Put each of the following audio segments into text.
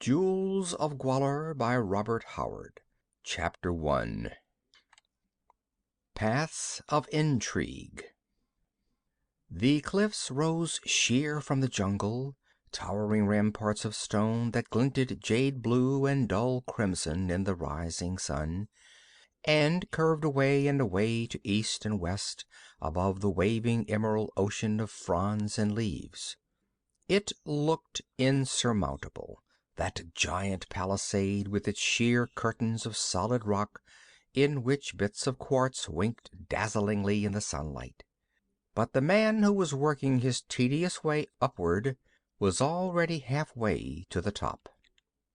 Jewels of Gwahlur by Robert Howard. Chapter 1. Paths of Intrigue. The cliffs rose sheer from the jungle, towering ramparts of stone that glinted jade blue and dull crimson in the rising sun, and curved away and away to east and west above the waving emerald ocean of fronds and leaves. It looked insurmountable, that giant palisade with its sheer curtains of solid rock in which bits of quartz winked dazzlingly in the sunlight. But the man who was working his tedious way upward was already halfway to the top.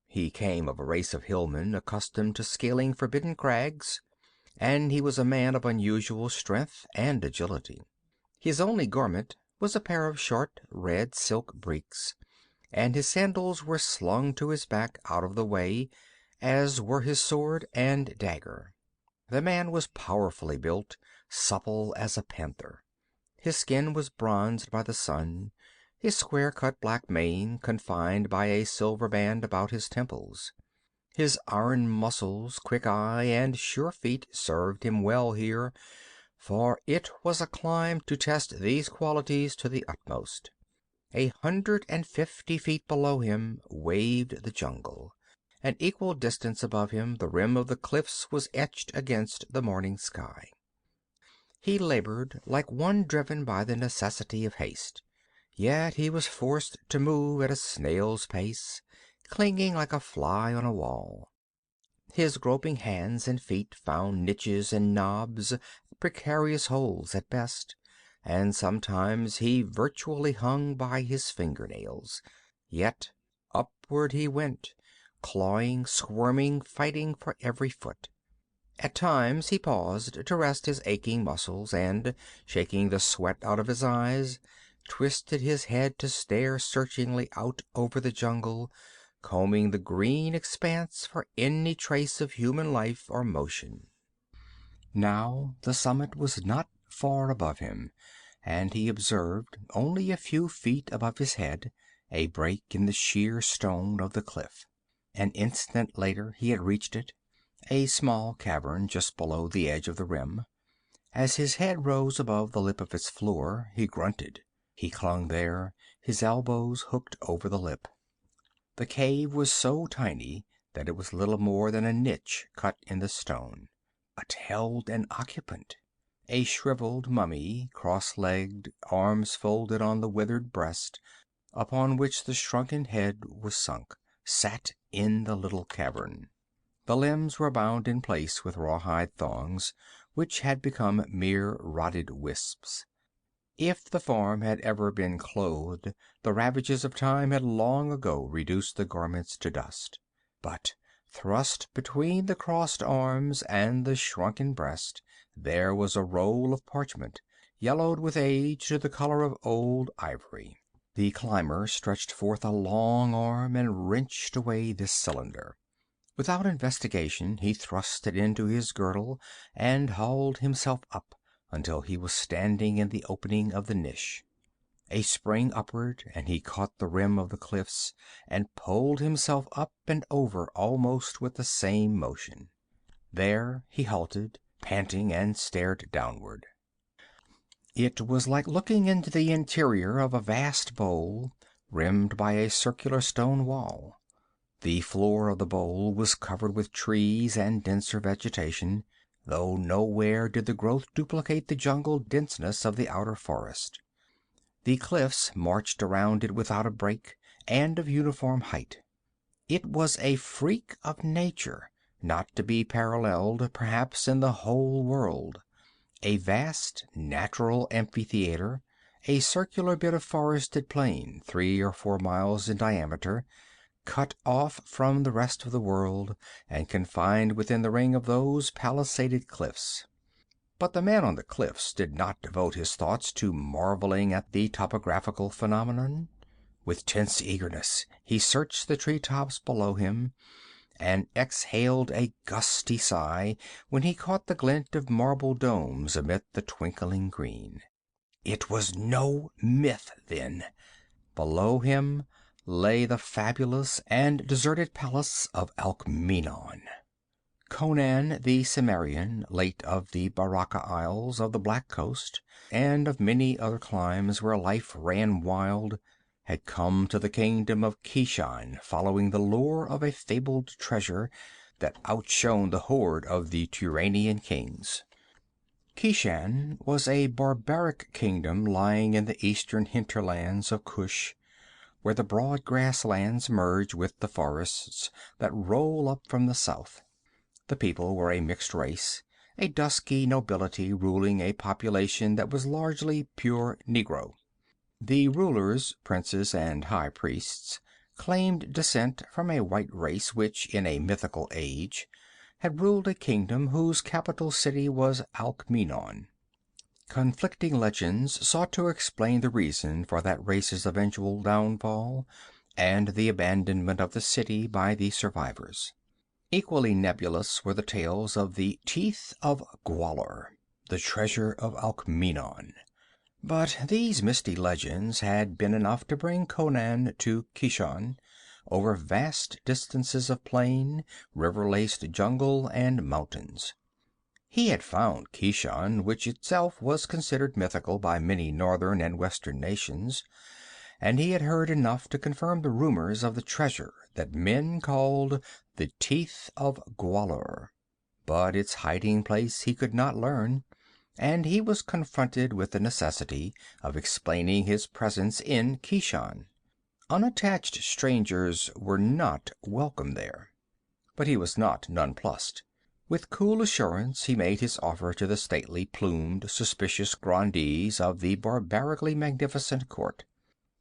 He came of a race of hillmen accustomed to scaling forbidden crags, and he was a man of unusual strength and agility. His only garment was a pair of short red silk breeks, and his sandals were slung to his back out of the way, as were his sword and dagger. The man was powerfully built, supple as a panther. His skin was bronzed by the sun, his square-cut black mane confined by a silver band about his temples. His iron muscles, quick eye, and sure feet served him well here, for it was a climb to test these qualities to the utmost. 150 feet below him waved the jungle. An equal distance above him the rim of the cliffs was etched against the morning sky. He labored like one driven by the necessity of haste, yet he was forced to move at a snail's pace, clinging like a fly on a wall. His groping hands and feet found niches and knobs, precarious holes at best, and sometimes he virtually hung by his fingernails. Yet upward he went, clawing, squirming, fighting for every foot. At times he paused to rest his aching muscles and, shaking the sweat out of his eyes, twisted his head to stare searchingly out over the jungle, combing the green expanse for any trace of human life or motion. Now the summit was not far above him, and he observed, only a few feet above his head, a break in the sheer stone of the cliff. An instant later he had reached it, a small cavern just below the edge of the rim. As his head rose above the lip of its floor, he grunted. He clung there, his elbows hooked over the lip. The cave was so tiny that it was little more than a niche cut in the stone. It held an occupant. A shriveled mummy, cross-legged, arms folded on the withered breast, upon which the shrunken head was sunk, sat in the little cavern. The limbs were bound in place with rawhide thongs, which had become mere rotted wisps. If the form had ever been clothed, the ravages of time had long ago reduced the garments to dust. But thrust between the crossed arms and the shrunken breast there was a roll of parchment, yellowed with age to the color of old ivory. The climber stretched forth a long arm and wrenched away this cylinder. Without investigation he thrust it into his girdle and hauled himself up until he was standing in the opening of the niche. A spring upward, and he caught the rim of the cliffs and pulled himself up and over almost with the same motion. There he halted, panting, and stared downward. It was like looking into the interior of a vast bowl rimmed by a circular stone wall. The floor of the bowl was covered with trees and denser vegetation, though nowhere did the growth duplicate the jungle denseness of the outer forest. The cliffs marched around it without a break, and of uniform height. It was a freak of nature, not to be paralleled, perhaps, in the whole world. A vast natural amphitheater, a circular bit of forested plain 3 or 4 miles in diameter, cut off from the rest of the world and confined within the ring of those palisaded cliffs. But the man on the cliffs did not devote his thoughts to marveling at the topographical phenomenon. With tense eagerness he searched the treetops below him, and exhaled a gusty sigh when he caught the glint of marble domes amid the twinkling green. It was no myth, then. Below him lay the fabulous and deserted palace of Alkmeenon. Conan the Cimmerian, late of the Baraka Isles of the Black Coast, and of many other climes where life ran wild, had come to the kingdom of Kishan following the lure of a fabled treasure that outshone the hoard of the Turanian kings. Kishan was a barbaric kingdom lying in the eastern hinterlands of Kush, where the broad grasslands merge with the forests that roll up from the south. The people were a mixed race, a dusky nobility ruling a population that was largely pure Negro. The rulers, princes, and high priests claimed descent from a white race which, in a mythical age, had ruled a kingdom whose capital city was Alkmeenon. Conflicting legends sought to explain the reason for that race's eventual downfall and the abandonment of the city by the survivors. Equally nebulous were the tales of the Teeth of Gwahlur, the treasure of Alkmeenon. But these misty legends had been enough to bring Conan to Kishan, over vast distances of plain, river-laced jungle, and mountains. He had found Kishan, which itself was considered mythical by many northern and western nations, and he had heard enough to confirm the rumors of the treasure that men called the Teeth of Gwahlur. But its hiding place he could not learn, and he was confronted with the necessity of explaining his presence in Kishan. Unattached strangers were not welcome there. But he was not nonplussed. With cool assurance he made his offer to the stately, plumed, suspicious grandees of the barbarically magnificent court.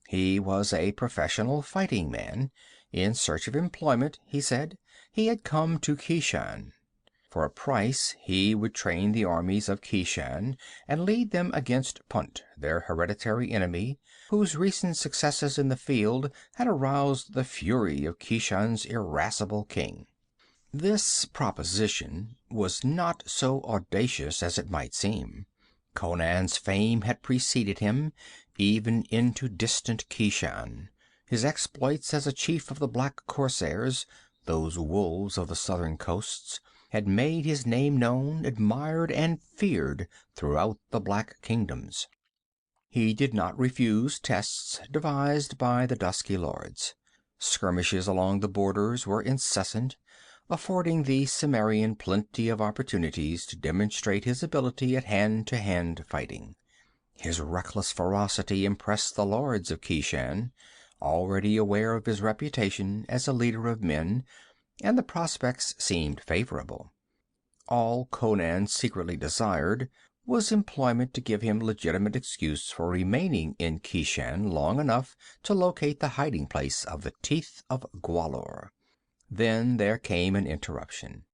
He was a professional fighting man. In search of employment, he said, he had come to Kishan. For a price, he would train the armies of Kishan and lead them against Punt, their hereditary enemy, whose recent successes in the field had aroused the fury of Kishan's irascible king. This proposition was not so audacious as it might seem. Conan's fame had preceded him, even into distant Kishan. His exploits as a chief of the Black Corsairs, those wolves of the southern coasts, had made his name known, admired, and feared throughout the Black Kingdoms. He did not refuse tests devised by the dusky lords. Skirmishes along the borders were incessant, affording the Cimmerian plenty of opportunities to demonstrate his ability at hand-to-hand fighting. His reckless ferocity impressed the lords of Kishan, already aware of his reputation as a leader of men, and the prospects seemed favorable. All Conan secretly desired was employment to give him legitimate excuse for remaining in Kishan long enough to locate the hiding place of the Teeth of Gwahlur. Then there came an interruption.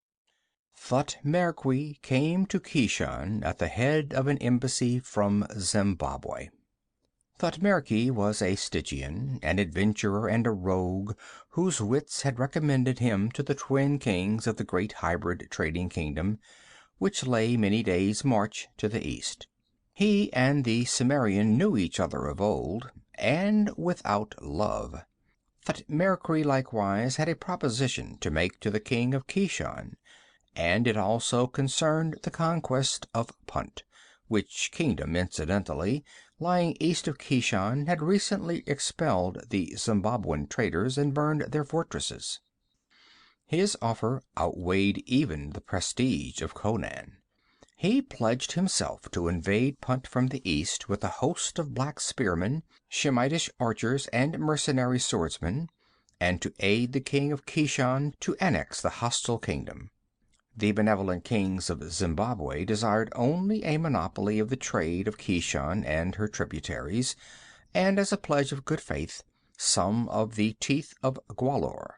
Thutmekri came to Kishan at the head of an embassy from Zimbabwe. Thutmekri was a Stygian, an adventurer and a rogue whose wits had recommended him to the twin kings of the great hybrid trading kingdom, which lay many days' march to the east. He and the Cimmerian knew each other of old, and without love. Thutmekri likewise had a proposition to make to the king of Kishan, and it also concerned the conquest of Punt, which kingdom, incidentally, lying east of Kishan, had recently expelled the Zimbabwean traders and burned their fortresses. His offer outweighed even the prestige of Conan. He pledged himself to invade Punt from the east with a host of black spearmen, Shemitish archers, and mercenary swordsmen, and to aid the king of Kishan to annex the hostile kingdom. The benevolent kings of Zimbabwe desired only a monopoly of the trade of Kishan and her tributaries, and as a pledge of good faith, some of the Teeth of Gwahlur.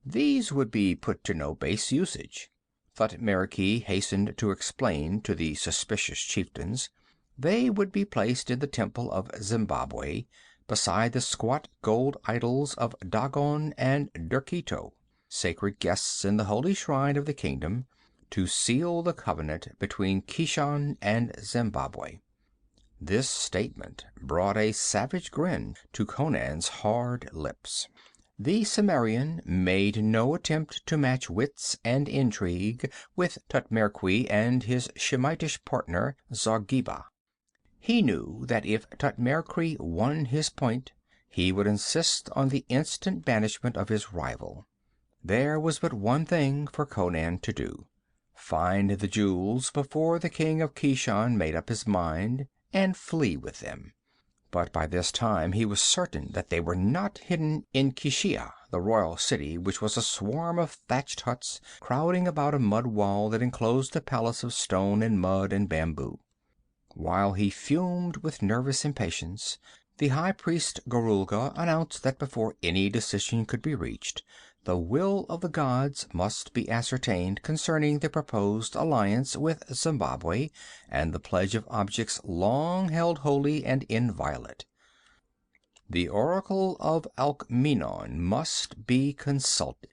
These would be put to no base usage. Thutmekri hastened to explain to the suspicious chieftains. They would be placed in the temple of Zimbabwe, beside the squat gold idols of Dagon and Derkito, sacred guests in the holy shrine of the kingdom, to seal the covenant between Kishan and Zimbabwe. This statement brought a savage grin to Conan's hard lips. The Cimmerian made no attempt to match wits and intrigue with Thutmekri and his Shemitish partner Zargeba. He knew that if Thutmekri won his point, he would insist on the instant banishment of his rival. There was but one thing for Conan to do: find the jewels before the king of Kishan made up his mind, and flee with them. But by this time he was certain that they were not hidden in Kishia, the royal city, which was a swarm of thatched huts crowding about a mud wall that enclosed the palace of stone and mud and bamboo. While he fumed with nervous impatience, the high priest Gorulga announced that before any decision could be reached, the will of the gods must be ascertained concerning the proposed alliance with Zimbabwe and the pledge of objects long held holy and inviolate. The oracle of Alkmeenon must be consulted.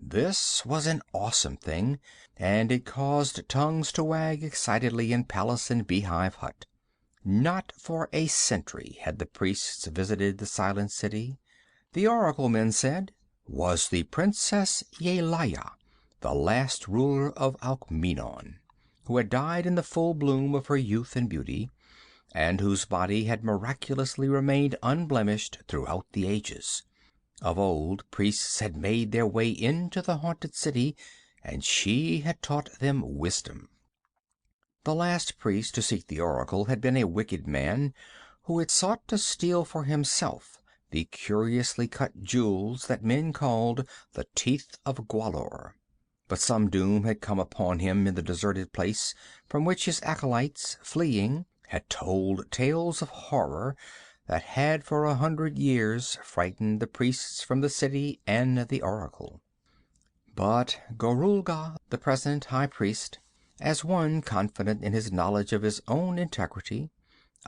This was an awesome thing, and it caused tongues to wag excitedly in palace and beehive hut. Not for a century had the priests visited the silent city. The oracle, men said, was the Princess Yelaya, the last ruler of Alkmeenon, who had died in the full bloom of her youth and beauty, and whose body had miraculously remained unblemished throughout the ages. Of old, priests had made their way into the haunted city, and she had taught them wisdom. The last priest to seek the oracle had been a wicked man who had sought to steal for himself the curiously cut jewels that men called the Teeth of Gwahlur. But some doom had come upon him in the deserted place from which his acolytes, fleeing, had told tales of horror that had for 100 years frightened the priests from the city and the oracle. But Gorulga, the present high priest, as one confident in his knowledge of his own integrity,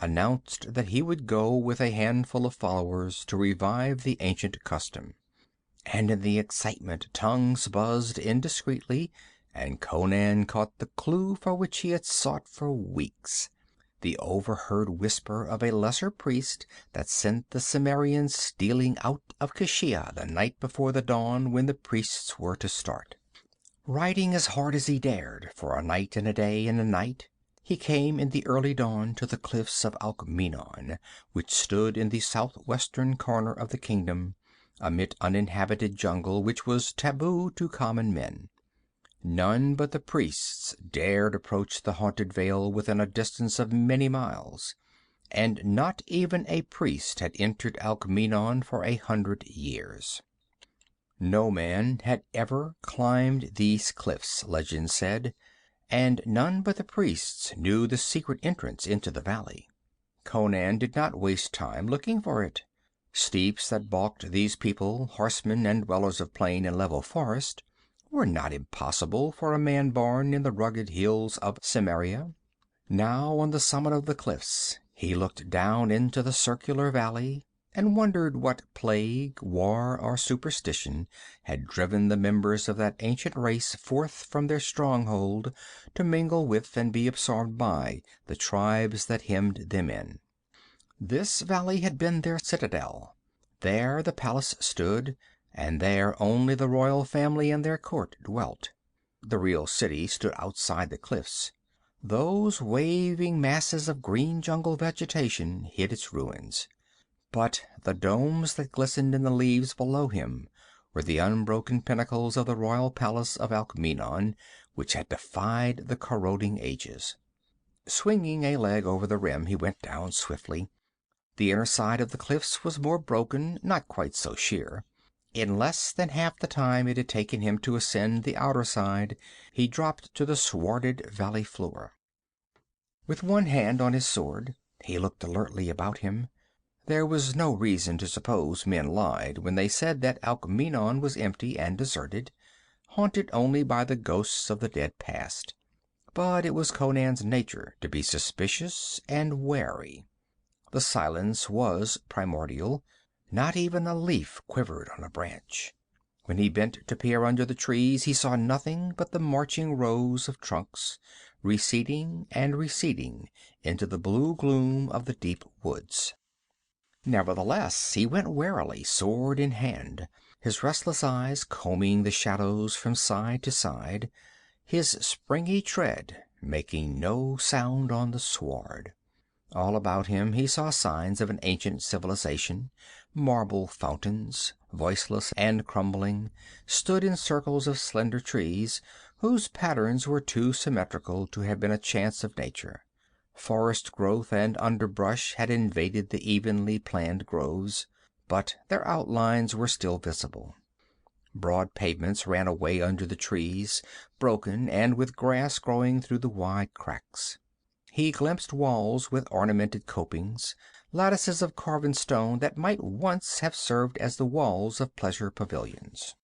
announced that he would go with a handful of followers to revive the ancient custom. And in the excitement tongues buzzed indiscreetly, and Conan caught the clue for which he had sought for weeks: the overheard whisper of a lesser priest that sent the Cimmerians stealing out of Kishia the night before the dawn when the priests were to start. Riding as hard as he dared for a night and a day and a night, he came in the early dawn to the cliffs of Alkmeenon, which stood in the southwestern corner of the kingdom, amid uninhabited jungle which was taboo to common men. None but the priests dared approach the haunted vale within a distance of many miles, and not even a priest had entered Alkmeenon for 100 years. No man had ever climbed these cliffs, legend said, and none but the priests knew the secret entrance into the valley. Conan did not waste time looking for it. Steeps that balked these people, horsemen and dwellers of plain and level forest, were not impossible for a man born in the rugged hills of Cimmeria. Now, on the summit of the cliffs, he looked down into the circular valley and wondered what plague, war, or superstition had driven the members of that ancient race forth from their stronghold to mingle with and be absorbed by the tribes that hemmed them in. This valley had been their citadel. There the palace stood, and there only the royal family and their court dwelt. The real city stood outside the cliffs. Those waving masses of green jungle vegetation hid its ruins. But the domes that glistened in the leaves below him were the unbroken pinnacles of the royal palace of Alkmeenon, which had defied the corroding ages. Swinging a leg over the rim, he went down swiftly. The inner side of the cliffs was more broken, not quite so sheer. In less than half the time it had taken him to ascend the outer side, he dropped to the swarded valley floor. With one hand on his sword, he looked alertly about him. There was no reason to suppose men lied when they said that Alkmeenon was empty and deserted, haunted only by the ghosts of the dead past. But it was Conan's nature to be suspicious and wary. The silence was primordial. Not even a leaf quivered on a branch. When he bent to peer under the trees, he saw nothing but the marching rows of trunks, receding and receding into the blue gloom of the deep woods. Nevertheless, he went warily, sword in hand, his restless eyes combing the shadows from side to side, his springy tread making no sound on the sward. All about him he saw signs of an ancient civilization. Marble fountains, voiceless and crumbling, stood in circles of slender trees, whose patterns were too symmetrical to have been a chance of nature. Forest growth and underbrush had invaded the evenly planned groves, but their outlines were still visible. Broad pavements ran away under the trees, broken and with grass growing through the wide cracks. He glimpsed walls with ornamented copings, lattices of carven stone that might once have served as the walls of pleasure pavilions.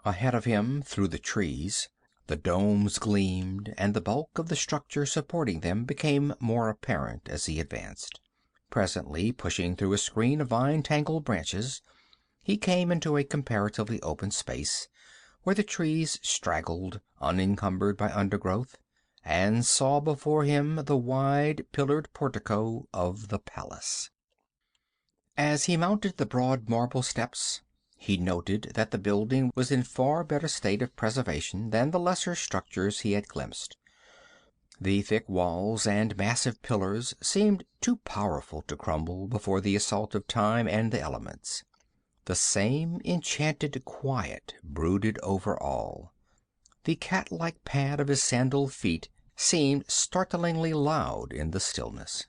Ahead of him, through the trees, the domes gleamed, and the bulk of the structure supporting them became more apparent as he advanced. Presently, pushing through a screen of vine-tangled branches, he came into a comparatively open space, where the trees straggled, unencumbered by undergrowth, and saw before him the wide, pillared portico of the palace. As he mounted the broad marble steps, he noted that the building was in far better state of preservation than the lesser structures he had glimpsed. The thick walls and massive pillars seemed too powerful to crumble before the assault of time and the elements. The same enchanted quiet brooded over all. The cat-like pad of his sandaled feet seemed startlingly loud in the stillness.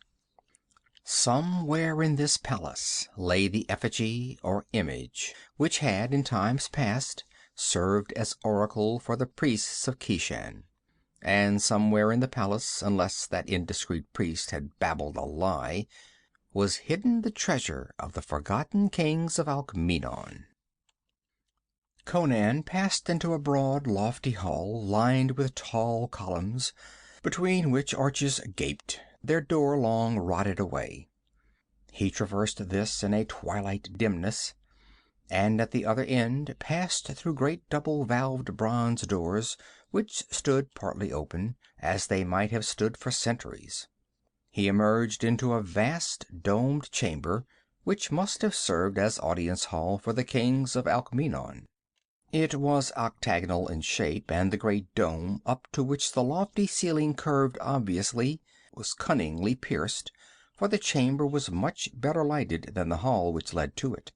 Somewhere in this palace lay the effigy or image which had, in times past, served as oracle for the priests of Kishan. And somewhere in the palace, unless that indiscreet priest had babbled a lie, was hidden the treasure of the forgotten kings of Alkmeenon. Conan passed into a broad, lofty hall lined with tall columns, between which arches gaped, their door long rotted away. He traversed this in a twilight dimness, and at the other end passed through great double-valved bronze doors, which stood partly open, as they might have stood for centuries. He emerged into a vast domed chamber, which must have served as audience hall for the kings of Alkmeenon. It was octagonal in shape, and the great dome up to which the lofty ceiling curved obviously was cunningly pierced, for the chamber was much better lighted than the hall which led to it.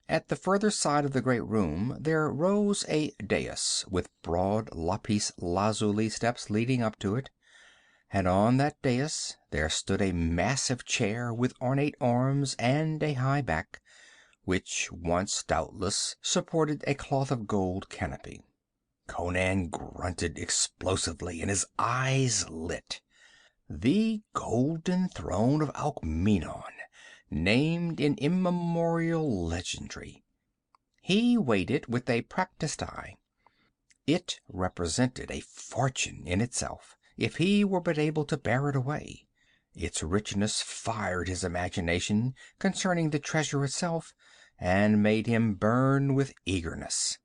At the further side of the great room there rose a dais with broad lapis lazuli steps leading up to it, and on that dais there stood a massive chair with ornate arms and a high back, which once doubtless supported a cloth of gold canopy. Conan grunted explosively, and his eyes lit. The golden throne of Alkmeenon, named in immemorial legendry. He weighed it with a practiced eye. It represented a fortune in itself, if he were but able to bear it away. Its richness fired his imagination concerning the treasure itself, and made him burn with eagerness.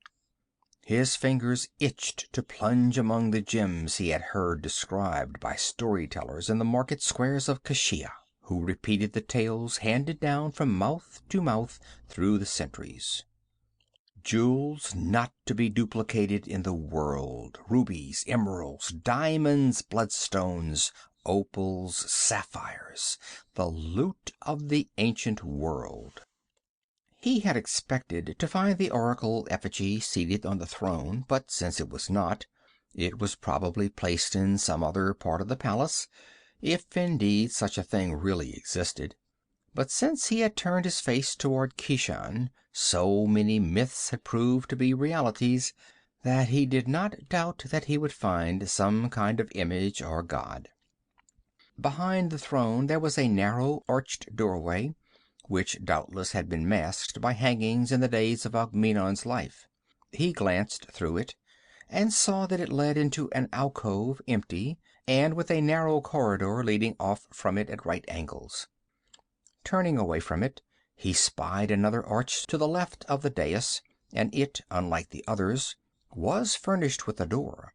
His fingers itched to plunge among the gems he had heard described by storytellers in the market squares of Kashia, who repeated the tales handed down from mouth to mouth through the centuries. Jewels not to be duplicated in the world, rubies, emeralds, diamonds, bloodstones, opals, sapphires, the loot of the ancient world. He had expected to find the oracle effigy seated on the throne, but since it was not, it was probably placed in some other part of the palace, if indeed such a thing really existed. But since he had turned his face toward Kishan, so many myths had proved to be realities that he did not doubt that he would find some kind of image or god. Behind the throne there was a narrow arched doorway, which doubtless had been masked by hangings in the days of Alkmeenon's life. He glanced through it, and saw that it led into an alcove, empty, and with a narrow corridor leading off from it at right angles. Turning away from it, he spied another arch to the left of the dais, and it, unlike the others, was furnished with a door.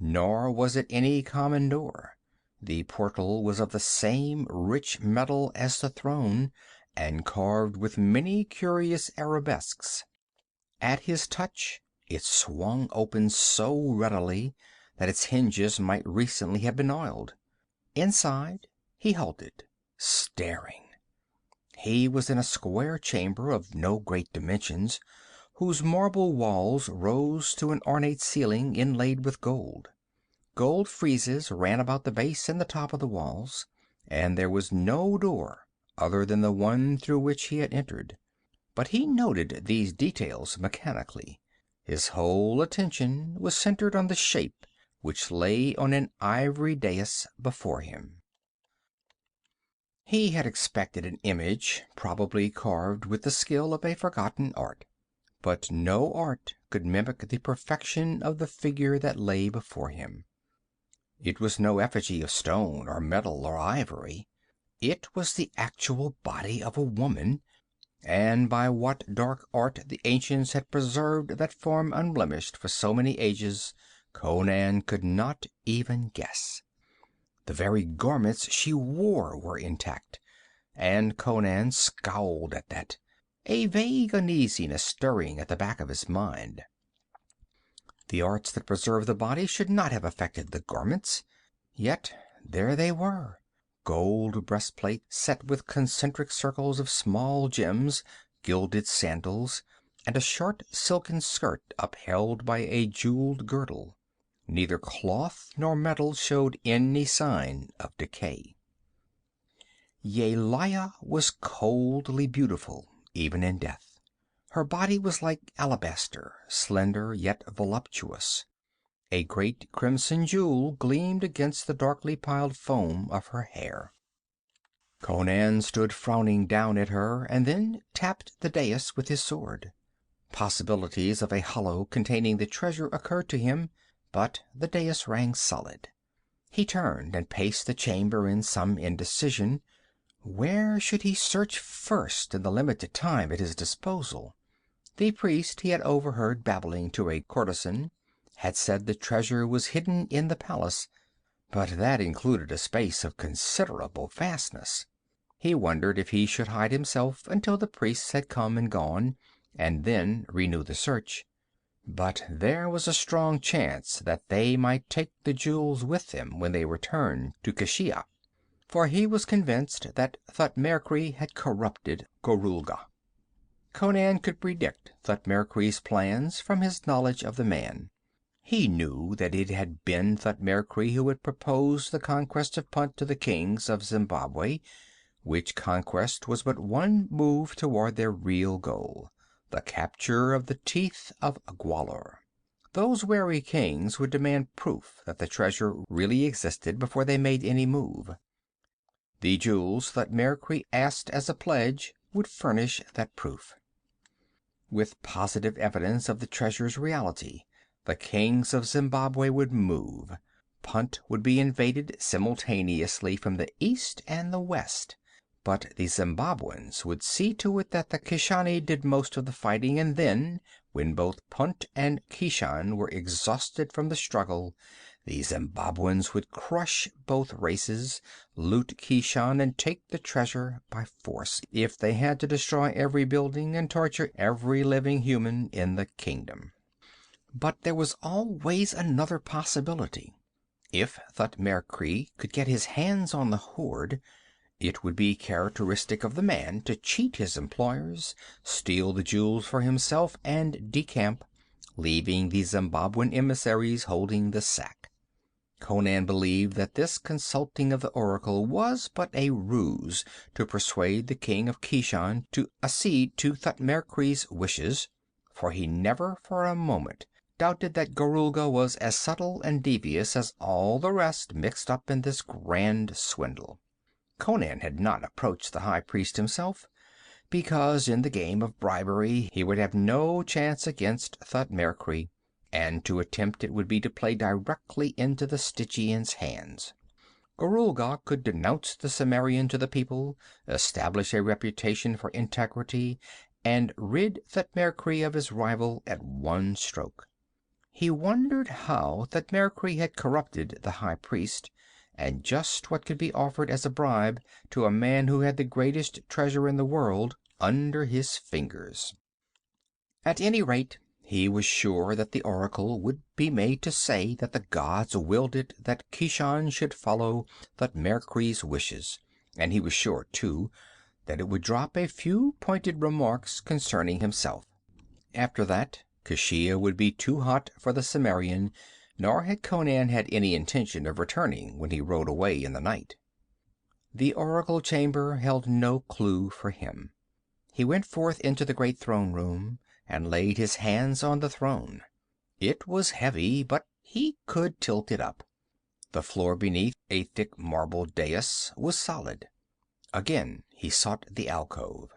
Nor was it any common door. The portal was of the same rich metal as the throne, and carved with many curious arabesques. At his touch it swung open so readily that its hinges might recently have been oiled. Inside he halted, staring. He was in a square chamber of no great dimensions, whose marble walls rose to an ornate ceiling inlaid with gold. Gold friezes ran about the base and the top of the walls, and there was no door other than the one through which he had entered. But he noted these details mechanically. His whole attention was centered on the shape which lay on an ivory dais before him. He had expected an image, probably carved with the skill of a forgotten art. But no art could mimic the perfection of the figure that lay before him. It was no effigy of stone or metal or ivory. It was the actual body of a woman, and by what dark art the ancients had preserved that form unblemished for so many ages, Conan could not even guess. The very garments she wore were intact, and Conan scowled at that, a vague uneasiness stirring at the back of his mind. The arts that preserved the body should not have affected the garments. Yet there they were, gold breastplate set with concentric circles of small gems, gilded sandals, and a short silken skirt upheld by a jeweled girdle. Neither cloth nor metal showed any sign of decay. Yelaya was coldly beautiful, even in death. Her body was like alabaster, slender yet voluptuous. A great crimson jewel gleamed against the darkly piled foam of her hair. Conan stood frowning down at her, and then tapped the dais with his sword. Possibilities of a hollow containing the treasure occurred to him, but the dais rang solid. He turned and paced the chamber in some indecision. Where should he search first in the limited time at his disposal? The priest he had overheard babbling to a courtesan had said the treasure was hidden in the palace, but that included a space of considerable vastness. He wondered if he should hide himself until the priests had come and gone, and then renew the search. But there was a strong chance that they might take the jewels with them when they returned to Keshia, for he was convinced that Thutmekri had corrupted Gorulga. Conan could predict Thutmekri's plans from his knowledge of the man. He knew that it had been Thutmekri who had proposed the conquest of Punt to the kings of Zimbabwe, which conquest was but one move toward their real goal, the capture of the Teeth of Gwahlur. Those wary kings would demand proof that the treasure really existed before they made any move. The jewels Thutmekri asked as a pledge would furnish that proof. With positive evidence of the treasure's reality, the kings of Zimbabwe would move. Punt would be invaded simultaneously from the east and the west. But the Zimbabweans would see to it that the Kishani did most of the fighting, and then, when both Punt and Kishan were exhausted from the struggle, the Zimbabweans would crush both races, loot Kishan, and take the treasure by force, if they had to destroy every building and torture every living human in the kingdom. But there was always another possibility. If Thutmekri could get his hands on the hoard, it would be characteristic of the man to cheat his employers, steal the jewels for himself, and decamp, leaving the Zimbabwean emissaries holding the sack. Conan believed that this consulting of the oracle was but a ruse to persuade the king of Kishan to accede to Thutmekri's wishes, for he never for a moment doubted that Gorulga was as subtle and devious as all the rest mixed up in this grand swindle. Conan had not approached the high priest himself, because in the game of bribery he would have no chance against Thutmekri, and to attempt it would be to play directly into the Stygian's hands. Gorulga could denounce the Cimmerian to the people, establish a reputation for integrity, and rid Thutmekri of his rival at one stroke. He wondered how Thutmekri had corrupted the high priest, and just what could be offered as a bribe to a man who had the greatest treasure in the world under his fingers. At any rate, he was sure that the oracle would be made to say that the gods willed it that Keshan should follow Thutmekri's wishes, and he was sure, too, that it would drop a few pointed remarks concerning himself. After that, Keshia would be too hot for the Cimmerian, nor had Conan had any intention of returning when he rode away in the night. The oracle chamber held no clue for him. He went forth into the great throne room and laid his hands on the throne. It was heavy, but he could tilt it up. The floor beneath, a thick marble dais, was solid. Again he sought the alcove.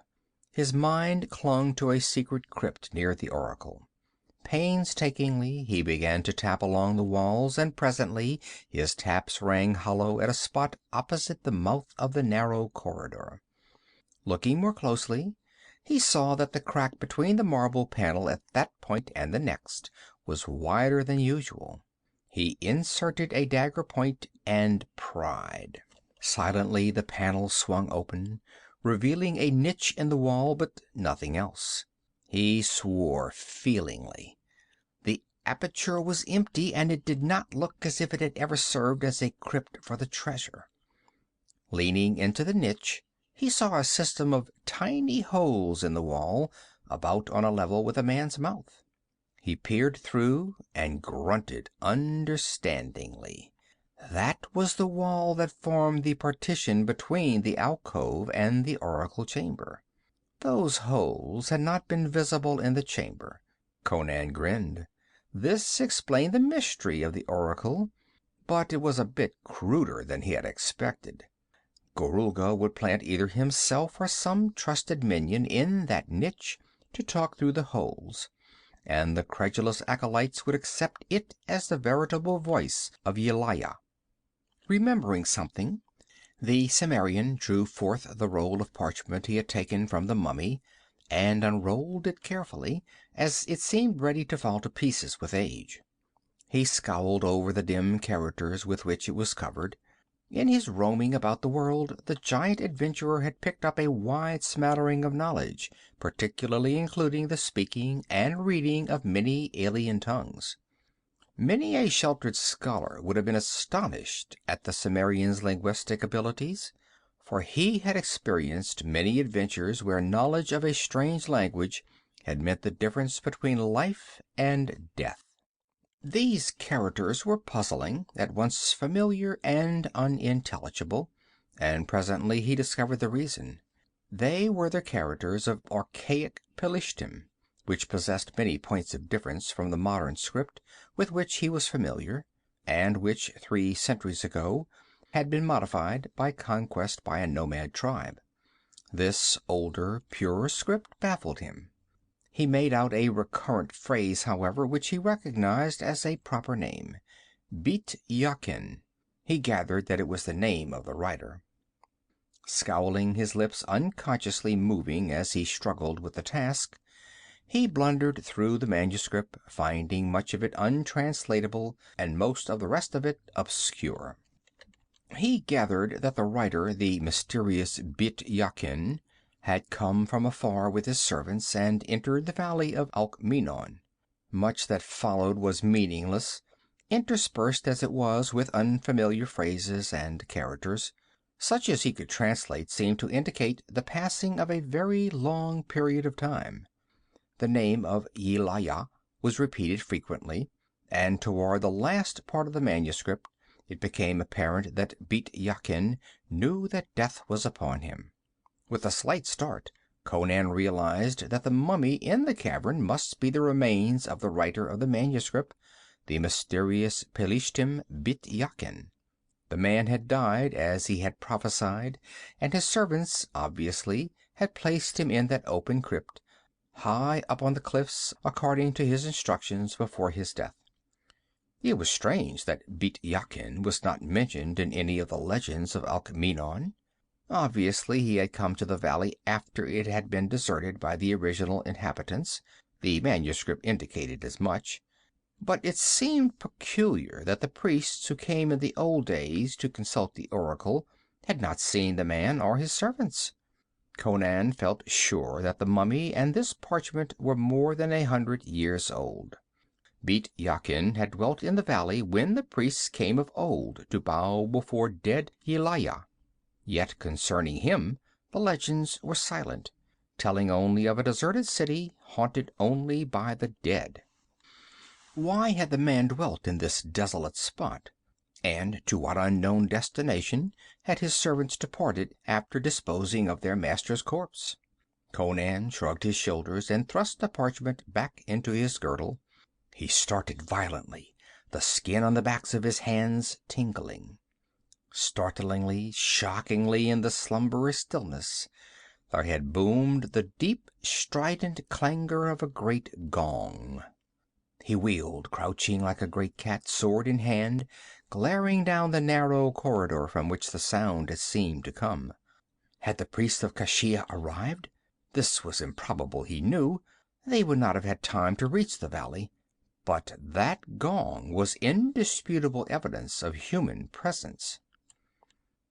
His mind clung to a secret crypt near the oracle. Painstakingly he began to tap along the walls, and presently his taps rang hollow at a spot opposite the mouth of the narrow corridor. Looking more closely, he saw that the crack between the marble panel at that point and the next was wider than usual. He inserted a dagger point and pried. Silently the panel swung open, revealing a niche in the wall, but nothing else. He swore feelingly. The aperture was empty, and it did not look as if it had ever served as a crypt for the treasure. Leaning into the niche, he saw a system of tiny holes in the wall, about on a level with a man's mouth. He peered through and grunted understandingly. That was the wall that formed the partition between the alcove and the oracle chamber. Those holes had not been visible in the chamber. Conan grinned. This explained the mystery of the oracle, but it was a bit cruder than he had expected. Gorulga would plant either himself or some trusted minion in that niche to talk through the holes, and the credulous acolytes would accept it as the veritable voice of Yelaya. Remembering something, the Cimmerian drew forth the roll of parchment he had taken from the mummy, and unrolled it carefully, as it seemed ready to fall to pieces with age. He scowled over the dim characters with which it was covered. In his roaming about the world, the giant adventurer had picked up a wide smattering of knowledge, particularly including the speaking and reading of many alien tongues. Many a sheltered scholar would have been astonished at the Cimmerian's linguistic abilities, for he had experienced many adventures where knowledge of a strange language had meant the difference between life and death. These characters were puzzling, at once familiar and unintelligible, and presently he discovered the reason. They were the characters of archaic Pelishtim, which possessed many points of difference from the modern script with which he was familiar, and which 3 centuries ago had been modified by conquest by a nomad tribe. This older, purer script baffled him. He made out a recurrent phrase, however, which he recognized as a proper name: Bit Yakin. He gathered that it was the name of the writer. Scowling, his lips unconsciously moving as he struggled with the task, he blundered through the manuscript, finding much of it untranslatable and most of the rest of it obscure. He gathered that the writer, the mysterious Bit Yakin, had come from afar with his servants and entered the valley of Alkmeenon. Much that followed was meaningless, interspersed as it was with unfamiliar phrases and characters. Such as he could translate seemed to indicate the passing of a very long period of time. The name of Yelaya was repeated frequently, and toward the last part of the manuscript it became apparent that Bit Yakin knew that death was upon him. With a slight start, Conan realized that the mummy in the cavern must be the remains of the writer of the manuscript, the mysterious Pelishtim Bit Yakin. The man had died as he had prophesied, and his servants obviously had placed him in that open crypt, high up on the cliffs, according to his instructions before his death. It was strange that Bit Yakin was not mentioned in any of the legends of Alkmeenon. Obviously, he had come to the valley after it had been deserted by the original inhabitants. The manuscript indicated as much. But it seemed peculiar that the priests who came in the old days to consult the oracle had not seen the man or his servants. Conan felt sure that the mummy and this parchment were more than 100 years old. Beit Yakin had dwelt in the valley when the priests came of old to bow before dead Yelaya. Yet concerning him the legends were silent, telling only of a deserted city haunted only by the dead. Why had the man dwelt in this desolate spot? And to what unknown destination had his servants departed after disposing of their master's corpse? Conan shrugged his shoulders and thrust the parchment back into his girdle. He started violently, the skin on the backs of his hands tingling. Startlingly, shockingly, in the slumberous stillness, there had boomed the deep, strident clangor of a great gong. He wheeled, crouching like a great cat, sword in hand, glaring down the narrow corridor from which the sound had seemed to come. Had the priests of Kashia arrived? This was improbable, he knew. They would not have had time to reach the valley. But that gong was indisputable evidence of human presence.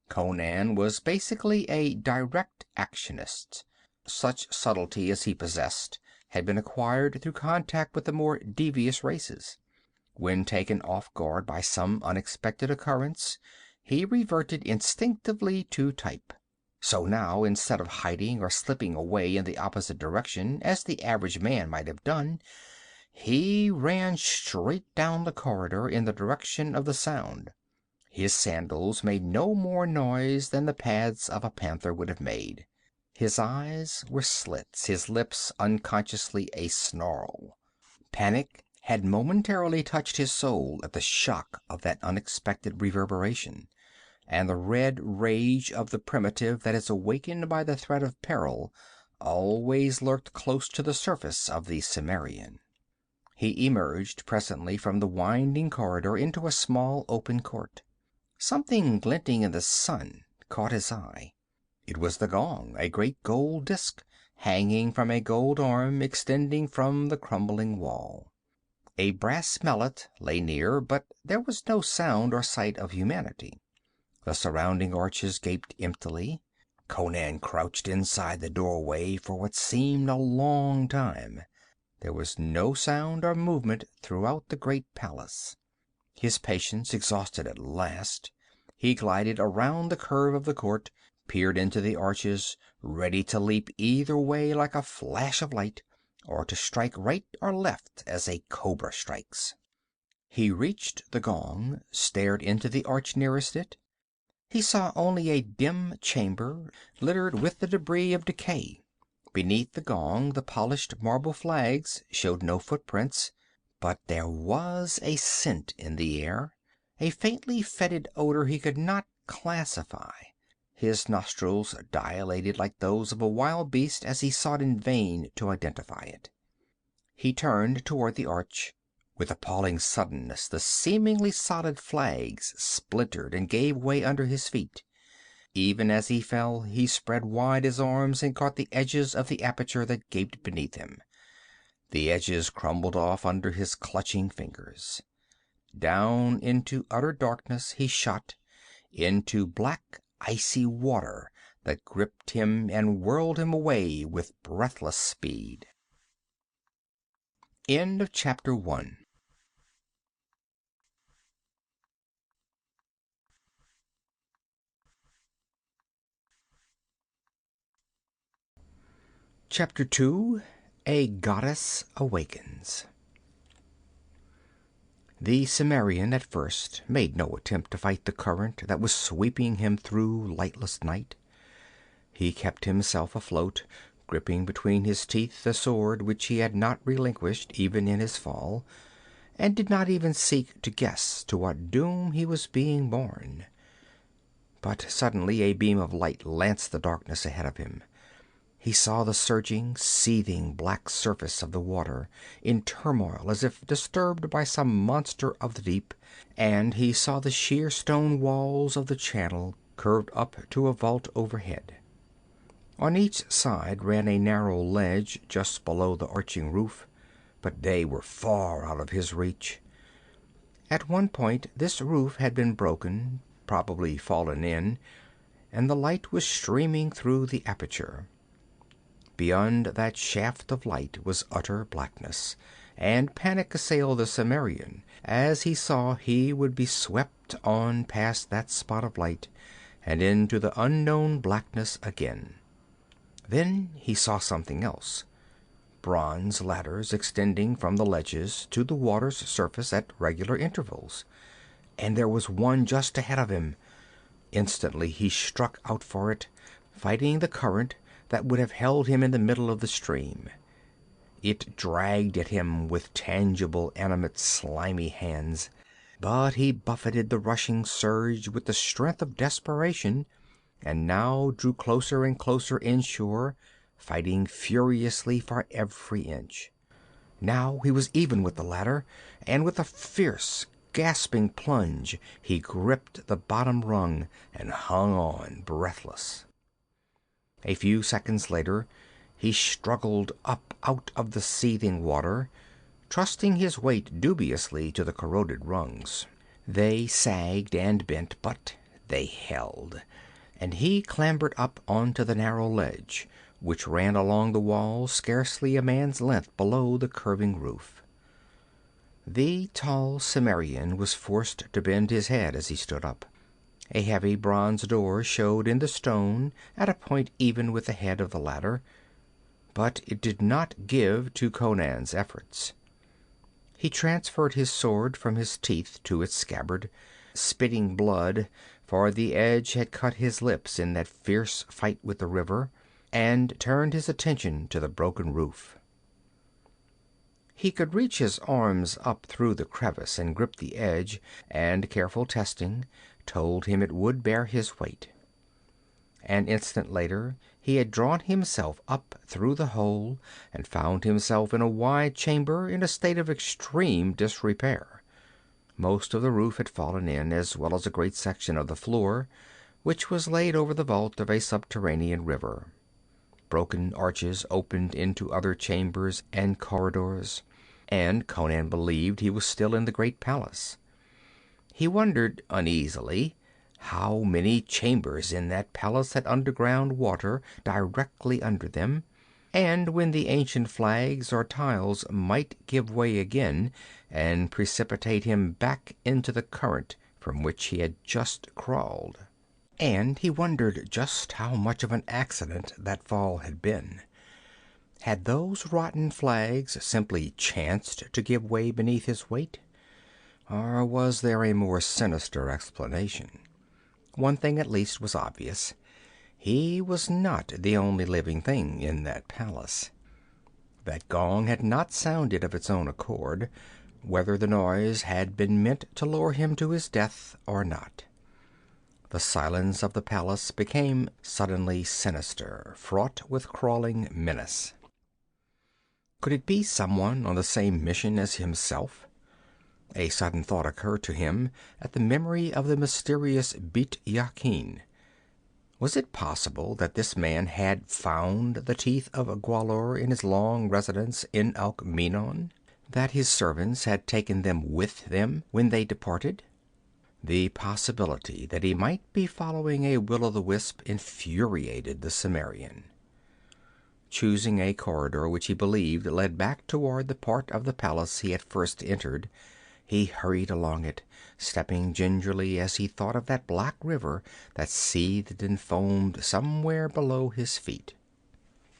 Conan was basically a direct actionist. Such subtlety as he possessed had been acquired through contact with the more devious races. When taken off guard by some unexpected occurrence, he reverted instinctively to type. So now, instead of hiding or slipping away in the opposite direction as the average man might have done, he ran straight down the corridor in the direction of the sound. His sandals made no more noise than the pads of a panther would have made. His eyes were slits, his lips unconsciously a snarl. Panic had momentarily touched his soul at the shock of that unexpected reverberation, and the red rage of the primitive that is awakened by the threat of peril always lurked close to the surface of the Cimmerian. He emerged presently from the winding corridor into a small open court. Something glinting in the sun caught his eye. It was the gong, a great gold disk, hanging from a gold arm extending from the crumbling wall. A brass mallet lay near, but there was no sound or sight of humanity. The surrounding arches gaped emptily. Conan crouched inside the doorway for what seemed a long time. There was no sound or movement throughout the great palace. His patience exhausted at last, he glided around the curve of the court, peered into the arches, ready to leap either way like a flash of light, or to strike right or left as a cobra strikes. He reached the gong, stared into the arch nearest it. He saw only a dim chamber, littered with the debris of decay. Beneath the gong, the polished marble flags showed no footprints, but there was a scent in the air, a faintly fetid odor he could not classify. His nostrils dilated like those of a wild beast as he sought in vain to identify it. He turned toward the arch. With appalling suddenness, the seemingly solid flags splintered and gave way under his feet. Even as he fell, he spread wide his arms and caught the edges of the aperture that gaped beneath him. The edges crumbled off under his clutching fingers. Down into utter darkness he shot, into black, icy water that gripped him and whirled him away with breathless speed. End of chapter 1. Chapter 2. A Goddess Awakens. The Cimmerian at first made no attempt to fight the current that was sweeping him through lightless night. He kept himself afloat, gripping between his teeth the sword which he had not relinquished even in his fall, and did not even seek to guess to what doom he was being borne. But suddenly a beam of light lanced the darkness ahead of him. He saw the surging, seething black surface of the water, in turmoil as if disturbed by some monster of the deep, and he saw the sheer stone walls of the channel curved up to a vault overhead. On each side ran a narrow ledge just below the arching roof, but they were far out of his reach. At one point this roof had been broken, probably fallen in, and the light was streaming through the aperture. Beyond that shaft of light was utter blackness, and panic assailed the Cimmerian as he saw he would be swept on past that spot of light and into the unknown blackness again. Then he saw something else. Bronze ladders extending from the ledges to the water's surface at regular intervals, and there was one just ahead of him. Instantly he struck out for it, fighting the current that would have held him in the middle of the stream. It dragged at him with tangible, animate, slimy hands, but he buffeted the rushing surge with the strength of desperation, and now drew closer and closer inshore, fighting furiously for every inch. Now he was even with the ladder, and with a fierce, gasping plunge he gripped the bottom rung and hung on, breathless. A few seconds later he struggled up out of the seething water, trusting his weight dubiously to the corroded rungs. They sagged and bent, but they held, and he clambered up onto the narrow ledge, which ran along the wall scarcely a man's length below the curving roof. The tall Cimmerian was forced to bend his head as he stood up. A heavy bronze door showed in the stone at a point even with the head of the ladder, but it did not give to Conan's efforts. He transferred his sword from his teeth to its scabbard, spitting blood, for the edge had cut his lips in that fierce fight with the river, and turned his attention to the broken roof. He could reach his arms up through the crevice and grip the edge, and careful testing told him it would bear his weight. An instant later he had drawn himself up through the hole and found himself in a wide chamber in a state of extreme disrepair. Most of the roof had fallen in, as well as a great section of the floor, which was laid over the vault of a subterranean river. Broken arches opened into other chambers and corridors, and Conan believed he was still in the great palace. He wondered uneasily how many chambers in that palace had underground water directly under them, and when the ancient flags or tiles might give way again and precipitate him back into the current from which he had just crawled. And he wondered just how much of an accident that fall had been. Had those rotten flags simply chanced to give way beneath his weight? Or was there a more sinister explanation? One thing at least was obvious. He was not the only living thing in that palace. That gong had not sounded of its own accord, whether the noise had been meant to lure him to his death or not. The silence of the palace became suddenly sinister, fraught with crawling menace. Could it be someone on the same mission as himself? A sudden thought occurred to him at the memory of the mysterious Bit Yakin. Was it possible that this man had found the Teeth of Gwahlur in his long residence in Alkmeenon? That his servants had taken them with them when they departed? The possibility that he might be following a will-o'-the-wisp infuriated the Cimmerian. Choosing a corridor which he believed led back toward the part of the palace he had first entered, he hurried along it, stepping gingerly as he thought of that black river that seethed and foamed somewhere below his feet.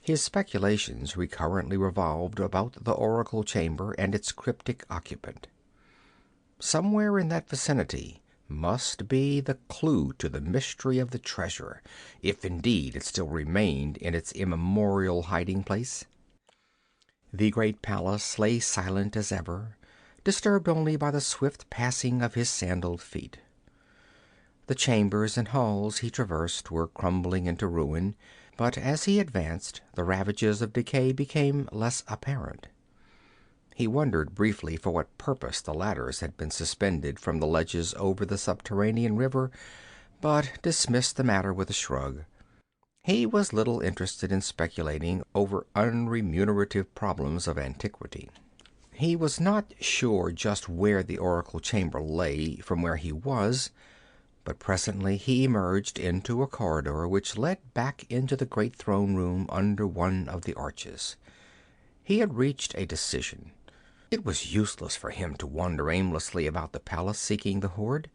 His speculations recurrently revolved about the oracle chamber and its cryptic occupant. Somewhere in that vicinity must be the clue to the mystery of the treasure, if indeed it still remained in its immemorial hiding place. The great palace lay silent as ever, disturbed only by the swift passing of his sandaled feet. The chambers and halls he traversed were crumbling into ruin, but as he advanced, the ravages of decay became less apparent. He wondered briefly for what purpose the ladders had been suspended from the ledges over the subterranean river, but dismissed the matter with a shrug. He was little interested in speculating over unremunerative problems of antiquity. He was not sure just where the oracle chamber lay from where he was, but presently he emerged into a corridor which led back into the great throne room under one of the arches. He had reached a decision. It was useless for him to wander aimlessly about the palace seeking the hoard.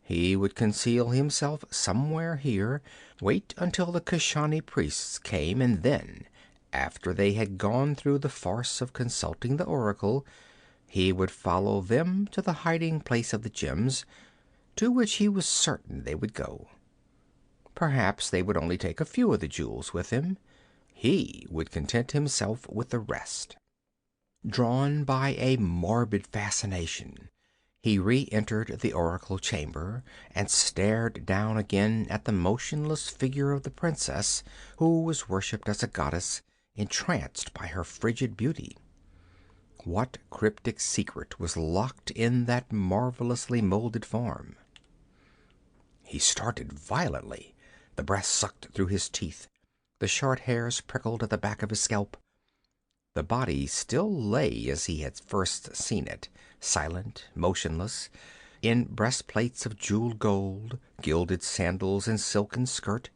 He would conceal himself somewhere here, wait until the Kashani priests came, and then, after they had gone through the farce of consulting the oracle, he would follow them to the hiding place of the gems, to which he was certain they would go. Perhaps they would only take a few of the jewels with them. He would content himself with the rest. Drawn by a morbid fascination, he re-entered the oracle chamber and stared down again at the motionless figure of the princess, who was worshipped as a goddess, entranced by her frigid beauty. What cryptic secret was locked in that marvelously molded form? He started violently. The breath sucked through his teeth. The short hairs prickled at the back of his scalp. The body still lay as he had first seen it, silent, motionless, in breastplates of jeweled gold, gilded sandals, and silken skirt.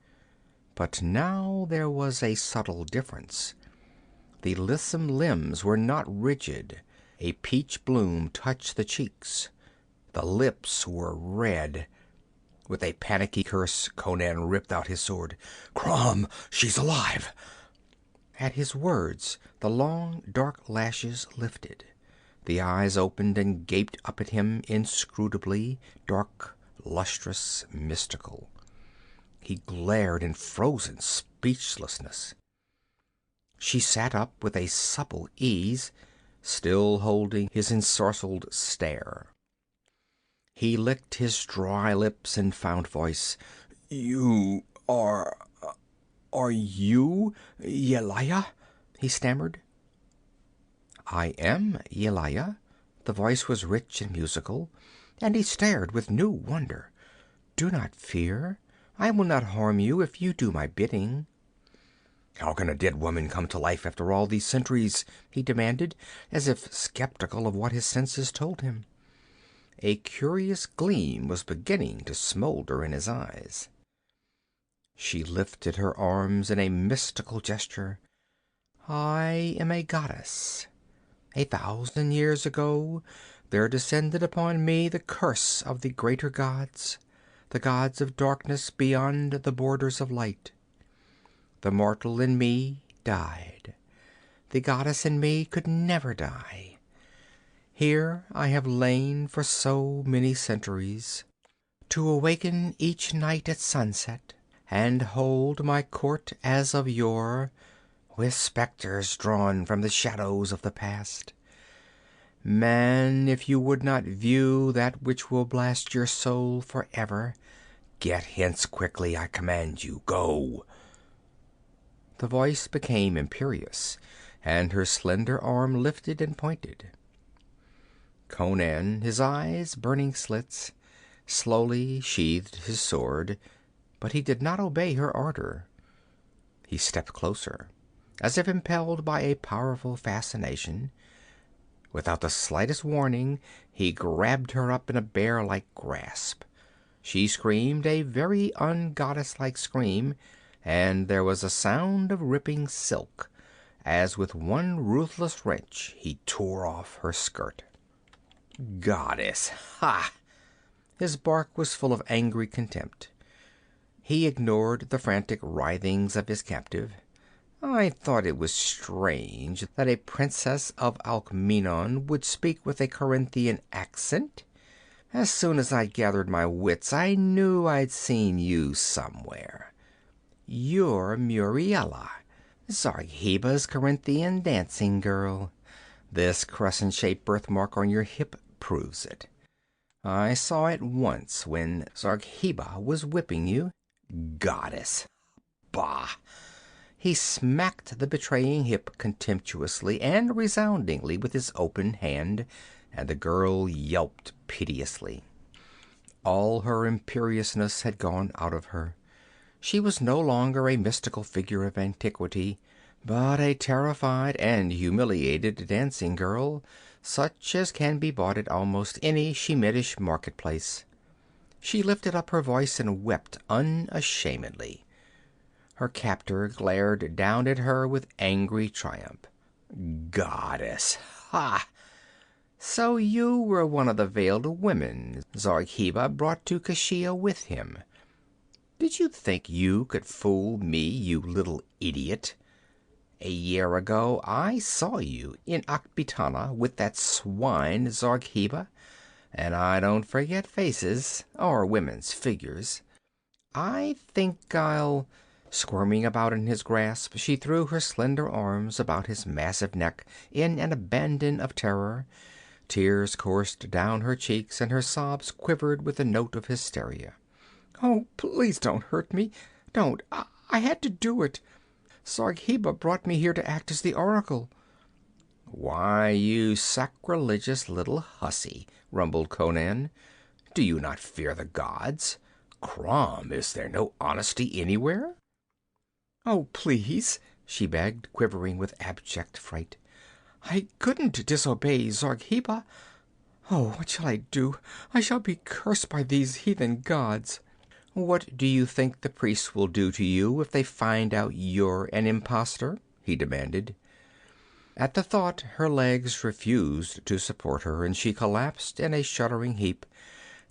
But now there was a subtle difference. The lissome limbs were not rigid. A peach bloom touched the cheeks. The lips were red. With a panicky curse, Conan ripped out his sword. "Crom, she's alive!" At his words, the long, dark lashes lifted. The eyes opened and gaped up at him inscrutably, dark, lustrous, mystical. He glared in frozen speechlessness. She sat up with a supple ease, still holding his ensorcelled stare. He licked his dry lips and found voice. "You are you Yelaya?" he stammered. "I am Yelaya." The voice was rich and musical, and he stared with new wonder. "Do not fear. I will not harm you if you do my bidding." "How can a dead woman come to life after all these centuries?" he demanded, as if skeptical of what his senses told him. A curious gleam was beginning to smolder in his eyes. She lifted her arms in a mystical gesture. "I am a goddess. 1,000 years ago there descended upon me the curse of the greater gods, the gods of darkness beyond the borders of light. The mortal in me died. The goddess in me could never die. Here I have lain for so many centuries, to awaken each night at sunset and hold my court as of yore, with specters drawn from the shadows of the past. Man, if you would not view that which will blast your soul forever, get hence quickly, I command you. Go!" The voice became imperious, and her slender arm lifted and pointed. Conan, his eyes burning slits, slowly sheathed his sword, but he did not obey her order. He stepped closer, as if impelled by a powerful fascination. Without the slightest warning, he grabbed her up in a bear-like grasp. She screamed a very ungoddess-like scream, and there was a sound of ripping silk, as with one ruthless wrench he tore off her skirt. "Goddess! Ha!" His bark was full of angry contempt. He ignored the frantic writhings of his captive. "I thought it was strange that a princess of Alkmeenon would speak with a Corinthian accent. As soon as I'd gathered my wits, I knew I'd seen you somewhere. You're Muriela, Zargheba's Corinthian dancing girl. This crescent-shaped birthmark on your hip proves it. I saw it once when Zargheba was whipping you. Goddess! Bah!" He smacked the betraying hip contemptuously and resoundingly with his open hand, and the girl yelped piteously. All her imperiousness had gone out of her. She was no longer a mystical figure of antiquity, but a terrified and humiliated dancing girl, such as can be bought at almost any Shemitish marketplace. She lifted up her voice and wept unashamedly. Her captor glared down at her with angry triumph. Goddess! Ha! So you were one of the veiled women Zargheba brought to Kashia with him. Did you think you could fool me, you little idiot? A year ago I saw you in Akbitana with that swine Zargheba, and I don't forget faces, or women's figures. I think I'll... Squirming about in his grasp, she threw her slender arms about his massive neck in an abandon of terror. Tears coursed down her cheeks, and her sobs quivered with a note of hysteria. "Oh, please don't hurt me. Don't. I had to do it. Zargheba brought me here to act as the oracle." "Why, you sacrilegious little hussy," rumbled Conan. "Do you not fear the gods? Crom, is there no honesty anywhere?" "Oh, please," she begged, quivering with abject fright. "I couldn't disobey Zargheba. Oh, what shall I do? I shall be cursed by these heathen gods." "What do you think the priests will do to you if they find out you're an impostor?" he demanded. At the thought her legs refused to support her, and she collapsed in a shuddering heap,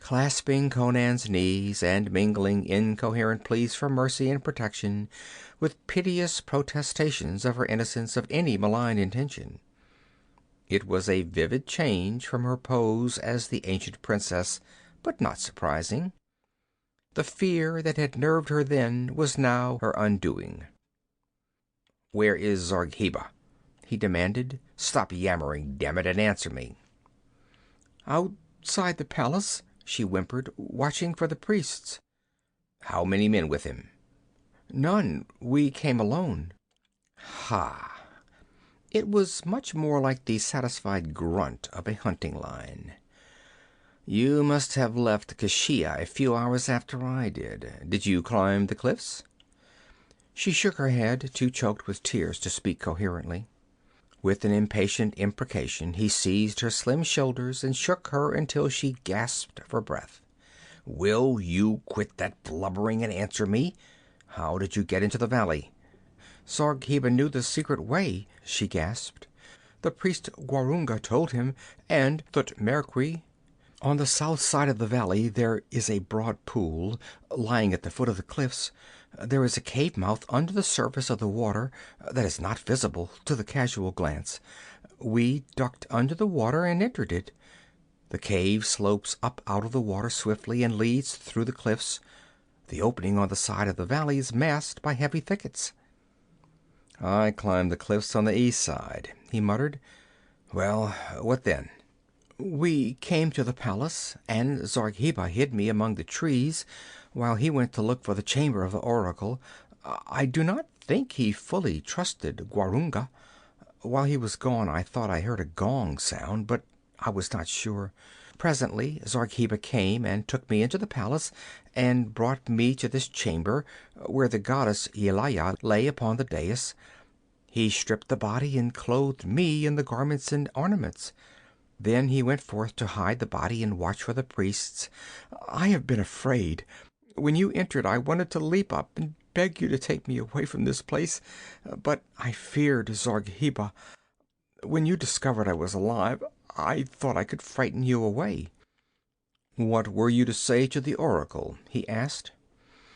clasping Conan's knees and mingling incoherent pleas for mercy and protection with piteous protestations of her innocence of any malign intention. It was a vivid change from her pose as the ancient princess, but not surprising. The fear that had nerved her then was now her undoing. "Where is Zargheba?" he demanded. "Stop yammering, damn it, and answer me." "Outside the palace," she whimpered, "watching for the priests." "How many men with him?" "None. We came alone." "Ha!" It was much more like the satisfied grunt of a hunting lion. "You must have left Kashia a few hours after I did. Did you climb the cliffs?" She shook her head, too choked with tears to speak coherently. With an impatient imprecation he seized her slim shoulders and shook her until she gasped for breath. "Will you quit that blubbering and answer me? How did you get into the valley?" "Zargheba knew the secret way," she gasped. "The priest Gwahlur told him, and Thutmekri. On the south side of the valley there is a broad pool, lying at the foot of the cliffs. There is a cave mouth under the surface of the water that is not visible to the casual glance. We ducked under the water and entered it. The cave slopes up out of the water swiftly and leads through the cliffs. The opening on the side of the valley is masked by heavy thickets." "I climbed the cliffs on the east side," he muttered. "Well, what then?" "We came to the palace, and Zargheba hid me among the trees while he went to look for the chamber of the oracle. I do not think he fully trusted Gwahlur. While he was gone I thought I heard a gong sound, but I was not sure. Presently Zargheba came and took me into the palace and brought me to this chamber, where the goddess Yelaya lay upon the dais. He stripped the body and clothed me in the garments and ornaments. Then he went forth to hide the body and watch for the priests. I have been afraid. When you entered I wanted to leap up and beg you to take me away from this place, but I feared Zargheba. When you discovered I was alive, I thought I could frighten you away." "What were you to say to the oracle?" he asked.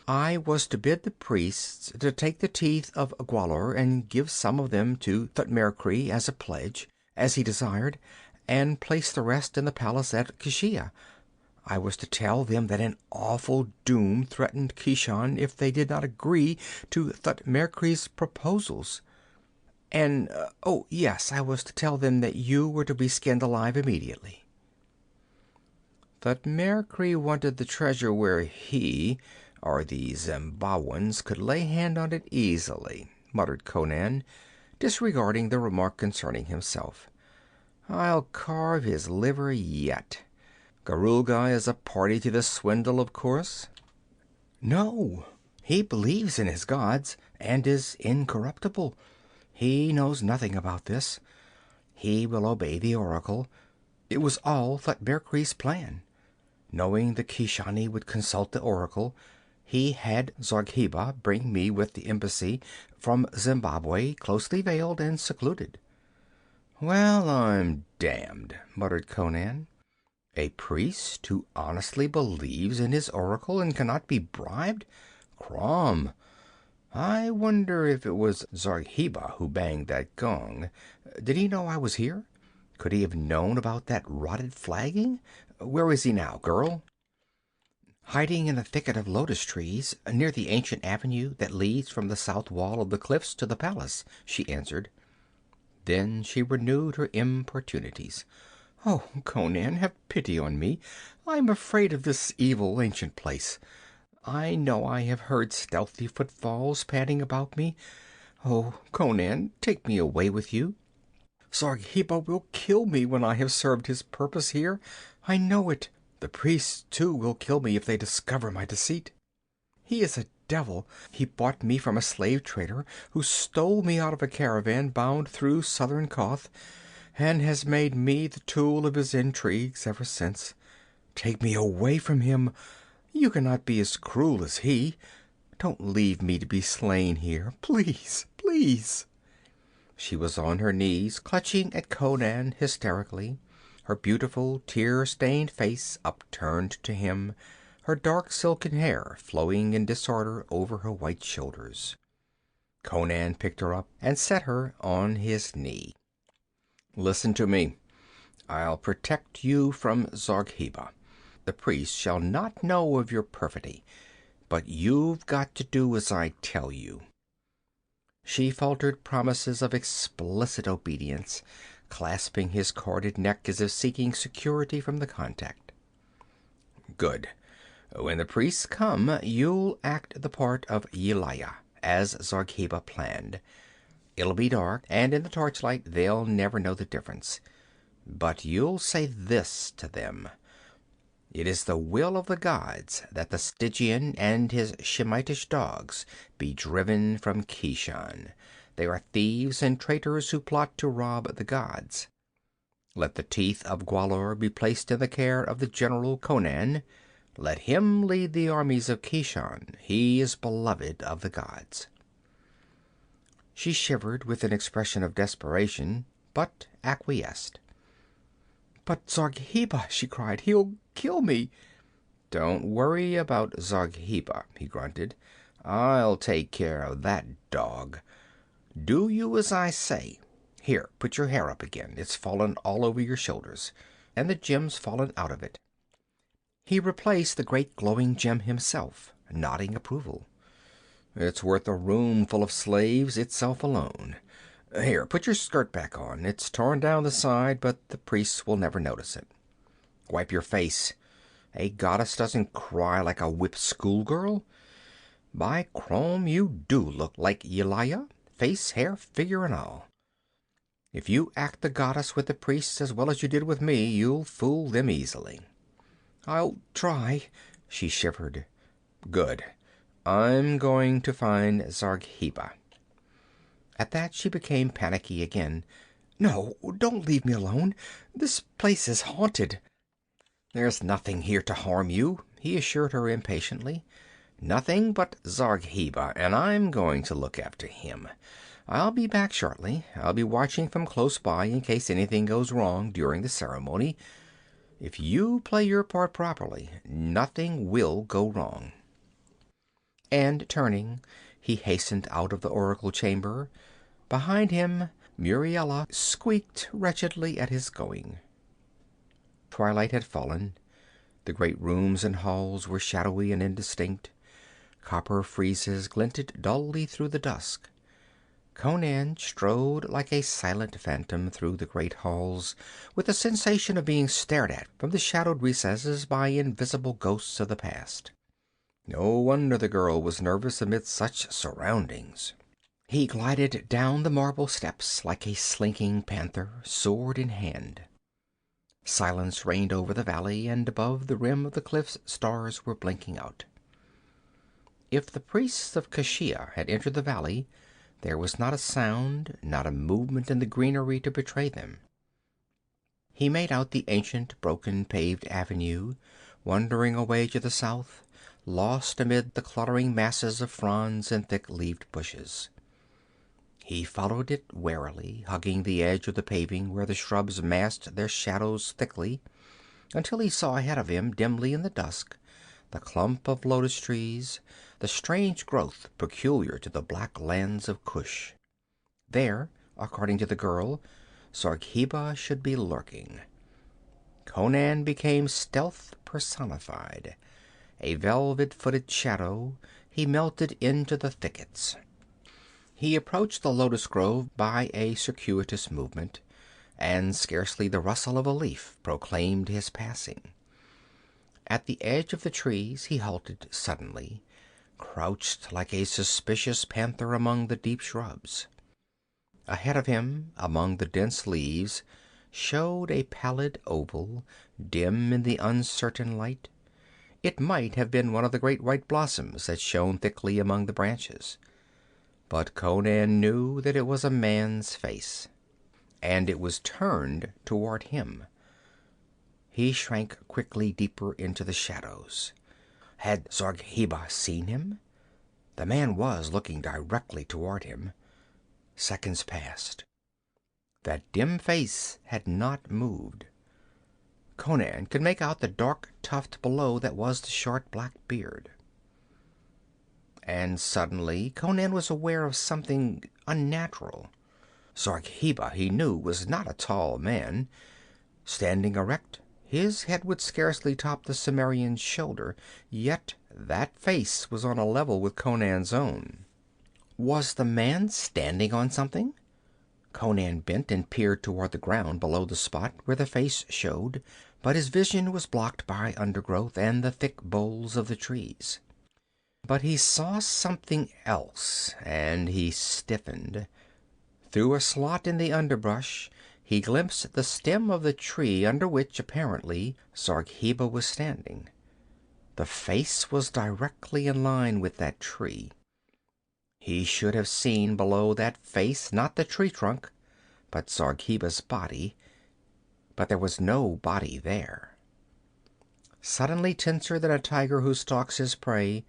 "I was to bid the priests to take the Teeth of Gwahlur and give some of them to Thutmekri as a pledge, as he desired, and place the rest in the palace at Kashia. I was to tell them that an awful doom threatened Keshan if they did not agree to Thutmekri's proposals. And, oh yes, I was to tell them that you were to be skinned alive immediately." "Thutmekri wanted the treasure where he, or the Zembawans, could lay hand on it easily," muttered Conan, disregarding the remark concerning himself. "I'll carve his liver yet. Garulga is a party to the swindle, of course? No. He believes in his gods, and is incorruptible. He knows nothing about this. He will obey the oracle. It was all Thutmekri's plan. Knowing the Kishani would consult the oracle, he had Zargheba bring me with the embassy from Zimbabwe, closely veiled and secluded. Well, I'm damned, muttered Conan. A priest who honestly believes in his oracle and cannot be bribed? Crom! I wonder if it was Zargheba who banged that gong. Did he know I was here? Could he have known about that rotted flagging? Where is he now, girl? Hiding in a thicket of lotus trees, near the ancient avenue that leads from the south wall of the cliffs to the palace, she answered. Then she renewed her importunities. Oh, Conan, have pity on me. I am afraid of this evil ancient place. I know I have heard stealthy footfalls padding about me. Oh, Conan, take me away with you. Zargheba will kill me when I have served his purpose here. I know it. The priests, too, will kill me if they discover my deceit. He is a devil. He bought me from a slave trader who stole me out of a caravan bound through southern Koth, and has made me the tool of his intrigues ever since. Take me away from him. You cannot be as cruel as he. Don't leave me to be slain here. Please, please. She was on her knees, clutching at Conan hysterically, her beautiful, tear-stained face upturned to him, her dark silken hair flowing in disorder over her white shoulders. Conan picked her up and set her on his knee. Listen to me. I'll protect you from Zargheba. The priest shall not know of your perfidy, but you've got to do as I tell you. She faltered promises of explicit obedience, clasping his corded neck as if seeking security from the contact. Good. When the priests come, you'll act the part of Yelaya, as Zargheba planned. It'll be dark, and in the torchlight they'll never know the difference. But you'll say this to them. It is the will of the gods that the Stygian and his Shemitish dogs be driven from Kishan. They are thieves and traitors who plot to rob the gods. Let the Teeth of Gwahlur be placed in the care of the general Conan. Let him lead the armies of Kishan. He is beloved of the gods. She shivered with an expression of desperation, but acquiesced. But Zargheba, she cried, he'll kill me. Don't worry about Zargheba, he grunted. I'll take care of that dog. Do you as I say. Here, put your hair up again. It's fallen all over your shoulders, and the gem's fallen out of it. He replaced the great glowing gem himself, nodding approval. It's worth a room full of slaves itself alone. Here, put your skirt back on. It's torn down the side, but the priests will never notice it. Wipe your face. A goddess doesn't cry like a whipped schoolgirl. By Chrome, you do look like Yelaya, face, hair, figure, and all. If you act the goddess with the priests as well as you did with me, you'll fool them easily. I'll try, she shivered. Good. I'm going to find Zargheba. At that she became panicky again. No, don't leave me alone. This place is haunted. There's nothing here to harm you, he assured her impatiently. Nothing but Zargheba, and I'm going to look after him. I'll be back shortly. I'll be watching from close by in case anything goes wrong during the ceremony. If you play your part properly, nothing will go wrong. And turning, he hastened out of the oracle chamber. Behind him, Muriela squeaked wretchedly at his going. Twilight had fallen. The great rooms and halls were shadowy and indistinct. Copper friezes glinted dully through the dusk. Conan strode like a silent phantom through the great halls, with the sensation of being stared at from the shadowed recesses by invisible ghosts of the past. No wonder the girl was nervous amid such surroundings. He glided down the marble steps like a slinking panther, sword in hand. Silence reigned over the valley, and above the rim of the cliffs stars were blinking out. If the priests of Kashia had entered the valley, there was not a sound, not a movement in the greenery to betray them. He made out the ancient, broken, paved avenue, wandering away to the south, lost amid the cluttering masses of fronds and thick-leaved bushes. He followed it warily, hugging the edge of the paving where the shrubs massed their shadows thickly, until he saw ahead of him, dimly in the dusk, the clump of lotus trees, the strange growth peculiar to the black lands of Kush. There, according to the girl, Zargheba should be lurking. Conan became stealth personified. A velvet-footed shadow, he melted into the thickets. He approached the lotus grove by a circuitous movement, and scarcely the rustle of a leaf proclaimed his passing. At the edge of the trees he halted suddenly, crouched like a suspicious panther among the deep shrubs. Ahead of him, among the dense leaves, showed a pallid oval, dim in the uncertain light. It might have been one of the great white blossoms that shone thickly among the branches. But Conan knew that it was a man's face, and it was turned toward him. He shrank quickly deeper into the shadows. Had Zargheba seen him? The man was looking directly toward him. Seconds passed. That dim face had not moved. Conan could make out the dark tuft below that was the short black beard. And suddenly Conan was aware of something unnatural. Zargheba, he knew, was not a tall man. Standing erect, his head would scarcely top the Cimmerian's shoulder, yet that face was on a level with Conan's own. Was the man standing on something? Conan bent and peered toward the ground below the spot where the face showed, but his vision was blocked by undergrowth and the thick boles of the trees. But he saw something else, and he stiffened. Through a slot in the underbrush he glimpsed the stem of the tree under which, apparently, Zargheba was standing. The face was directly in line with that tree. He should have seen below that face not the tree trunk, but Zargheba's body. But there was no body there. Suddenly tenser than a tiger who stalks his prey,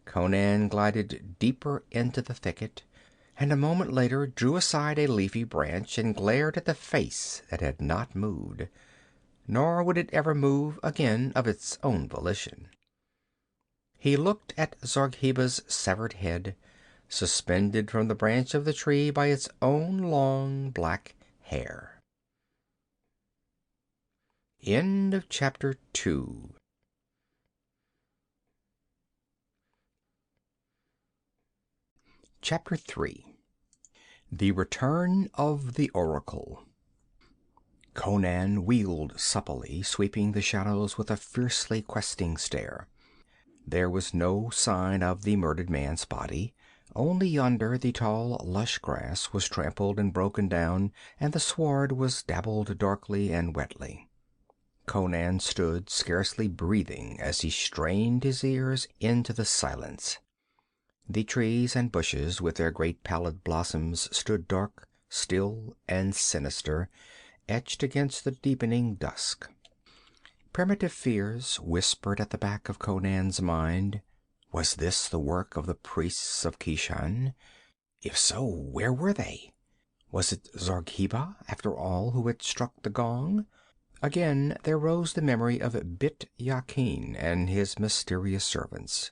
Conan glided deeper into the thicket, and a moment later drew aside a leafy branch and glared at the face that had not moved, nor would it ever move again of its own volition. He looked at Zargheba's severed head, suspended from the branch of the tree by its own long black hair. End of chapter 2. Chapter 3. The Return of the Oracle. Conan wheeled supplely, sweeping the shadows with a fiercely questing stare. There was no sign of the murdered man's body. Only yonder the tall, lush grass was trampled and broken down, and the sward was dabbled darkly and wetly. Conan stood scarcely breathing as he strained his ears into the silence. The trees and bushes with their great pallid blossoms stood dark, still, and sinister, etched against the deepening dusk. Primitive fears whispered at the back of Conan's mind. Was this the work of the priests of Kishan? If so, where were they? Was it Zargheba, after all, who had struck the gong? Again there rose the memory of Bit Yakin and his mysterious servants.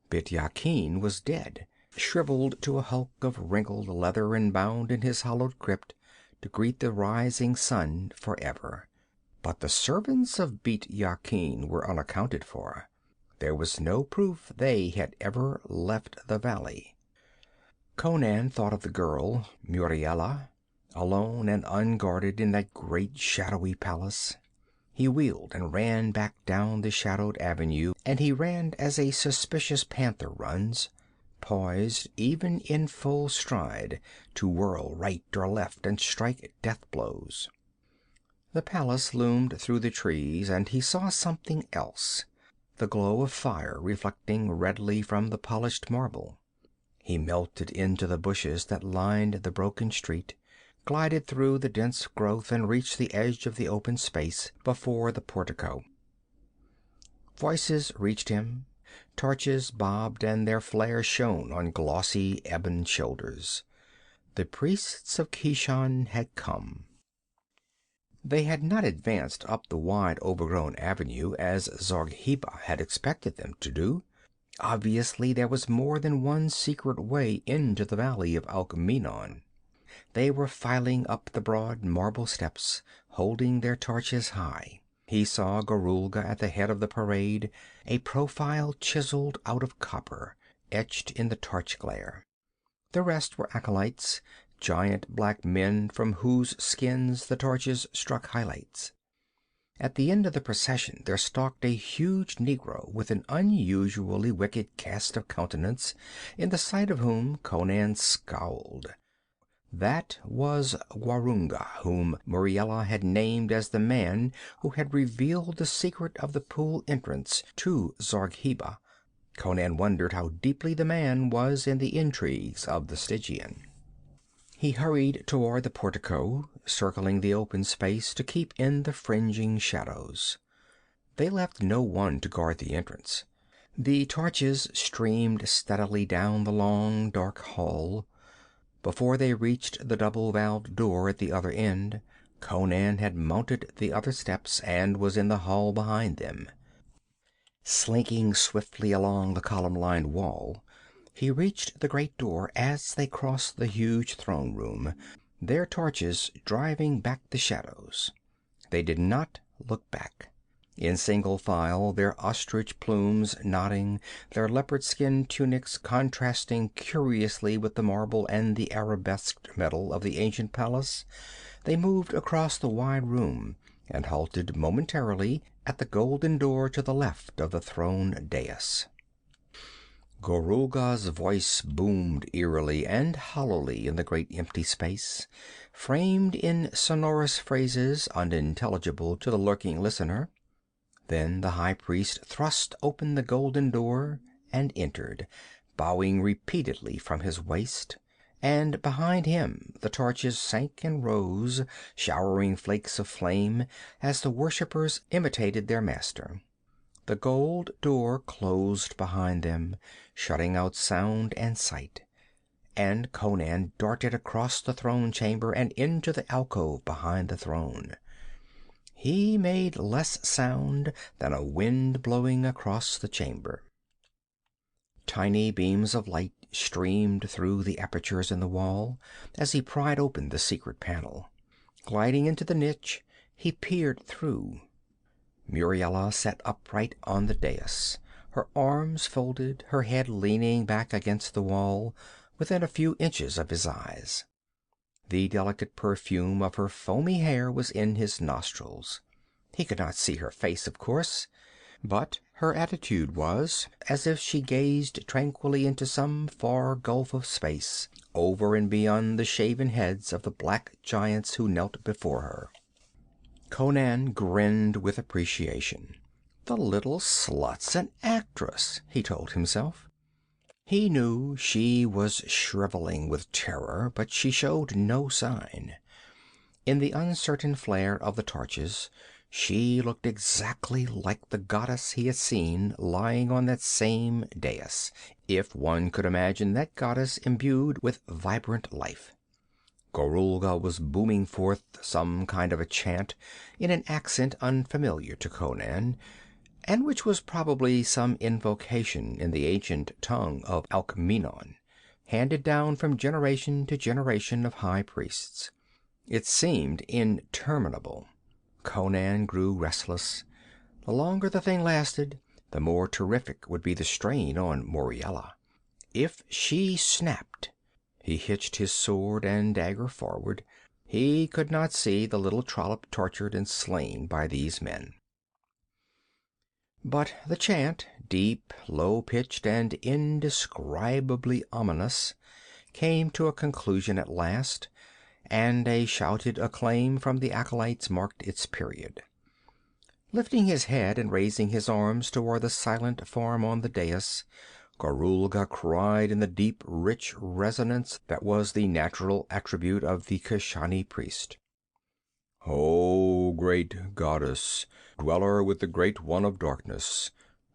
Bit Yakin was dead, shriveled to a hulk of wrinkled leather and bound in his hollowed crypt to greet the rising sun forever. But the servants of Bit Yakin were unaccounted for. There was no proof they had ever left the valley. Conan thought of the girl, Muriela, alone and unguarded in that great shadowy palace. He wheeled and ran back down the shadowed avenue, and he ran as a suspicious panther runs, poised even in full stride to whirl right or left and strike death blows. The palace loomed through the trees, and he saw something else, the glow of fire reflecting redly from the polished marble. He melted into the bushes that lined the broken street, glided through the dense growth, and reached the edge of the open space before the portico. Voices reached him. Torches bobbed, and their flare shone on glossy ebon shoulders. The priests of Kishan had come. They had not advanced up the wide overgrown avenue as Zargheba had expected them to do. Obviously there was more than one secret way into the valley of Alkmeenon. They were filing up the broad marble steps, holding their torches high. He saw Gorulga at the head of the parade, a profile chiseled out of copper, etched in the torch glare. The rest were acolytes, giant black men from whose skins the torches struck highlights. At the end of the procession there stalked a huge negro with an unusually wicked cast of countenance, in the sight of whom Conan scowled. That was Gwahlur, whom Muriela had named as the man who had revealed the secret of the pool entrance to Zargheba. Conan wondered how deeply the man was in the intrigues of the Stygian. He hurried toward the portico, circling the open space to keep in the fringing shadows. They left no one to guard the entrance. The torches streamed steadily down the long, dark hall. Before they reached the double-valved door at the other end, Conan had mounted the other steps and was in the hall behind them. Slinking swiftly along the column-lined wall, he reached the great door as they crossed the huge throne room, their torches driving back the shadows. They did not look back. In single file, their ostrich plumes nodding, their leopard-skin tunics contrasting curiously with the marble and the arabesqued metal of the ancient palace, they moved across the wide room and halted momentarily at the golden door to the left of the throne dais. Gorulga's voice boomed eerily and hollowly in the great empty space, framed in sonorous phrases unintelligible to the lurking listener. Then the high priest thrust open the golden door and entered, bowing repeatedly from his waist, and behind him the torches sank and rose, showering flakes of flame as the worshippers imitated their master. The gold door closed behind them, shutting out sound and sight, and Conan darted across the throne chamber and into the alcove behind the throne. He made less sound than a wind blowing across the chamber. Tiny beams of light streamed through the apertures in the wall as he pried open the secret panel. Gliding into the niche, he peered through. Muriela sat upright on the dais, her arms folded, her head leaning back against the wall, within a few inches of his eyes. The delicate perfume of her foamy hair was in his nostrils. He could not see her face, of course, but her attitude was as if she gazed tranquilly into some far gulf of space, over and beyond the shaven heads of the black giants who knelt before her. Conan grinned with appreciation. The little slut's an actress, he told himself. He knew she was shriveling with terror, but she showed no sign. In the uncertain flare of the torches, she looked exactly like the goddess he had seen lying on that same dais, if one could imagine that goddess imbued with vibrant life. Gorulga was booming forth some kind of a chant in an accent unfamiliar to Conan, and which was probably some invocation in the ancient tongue of Alkmeenon, handed down from generation to generation of high priests. It seemed interminable. Conan grew restless. The longer the thing lasted, the more terrific would be the strain on Muriela. If she snapped, he hitched his sword and dagger forward. He could not see the little trollop tortured and slain by these men. But the chant, deep, low-pitched, and indescribably ominous, came to a conclusion at last, and a shouted acclaim from the acolytes marked its period. Lifting his head and raising his arms toward the silent form on the dais, Gorulga cried in the deep, rich resonance that was the natural attribute of the Kashani priest. O great goddess, dweller with the Great One of Darkness,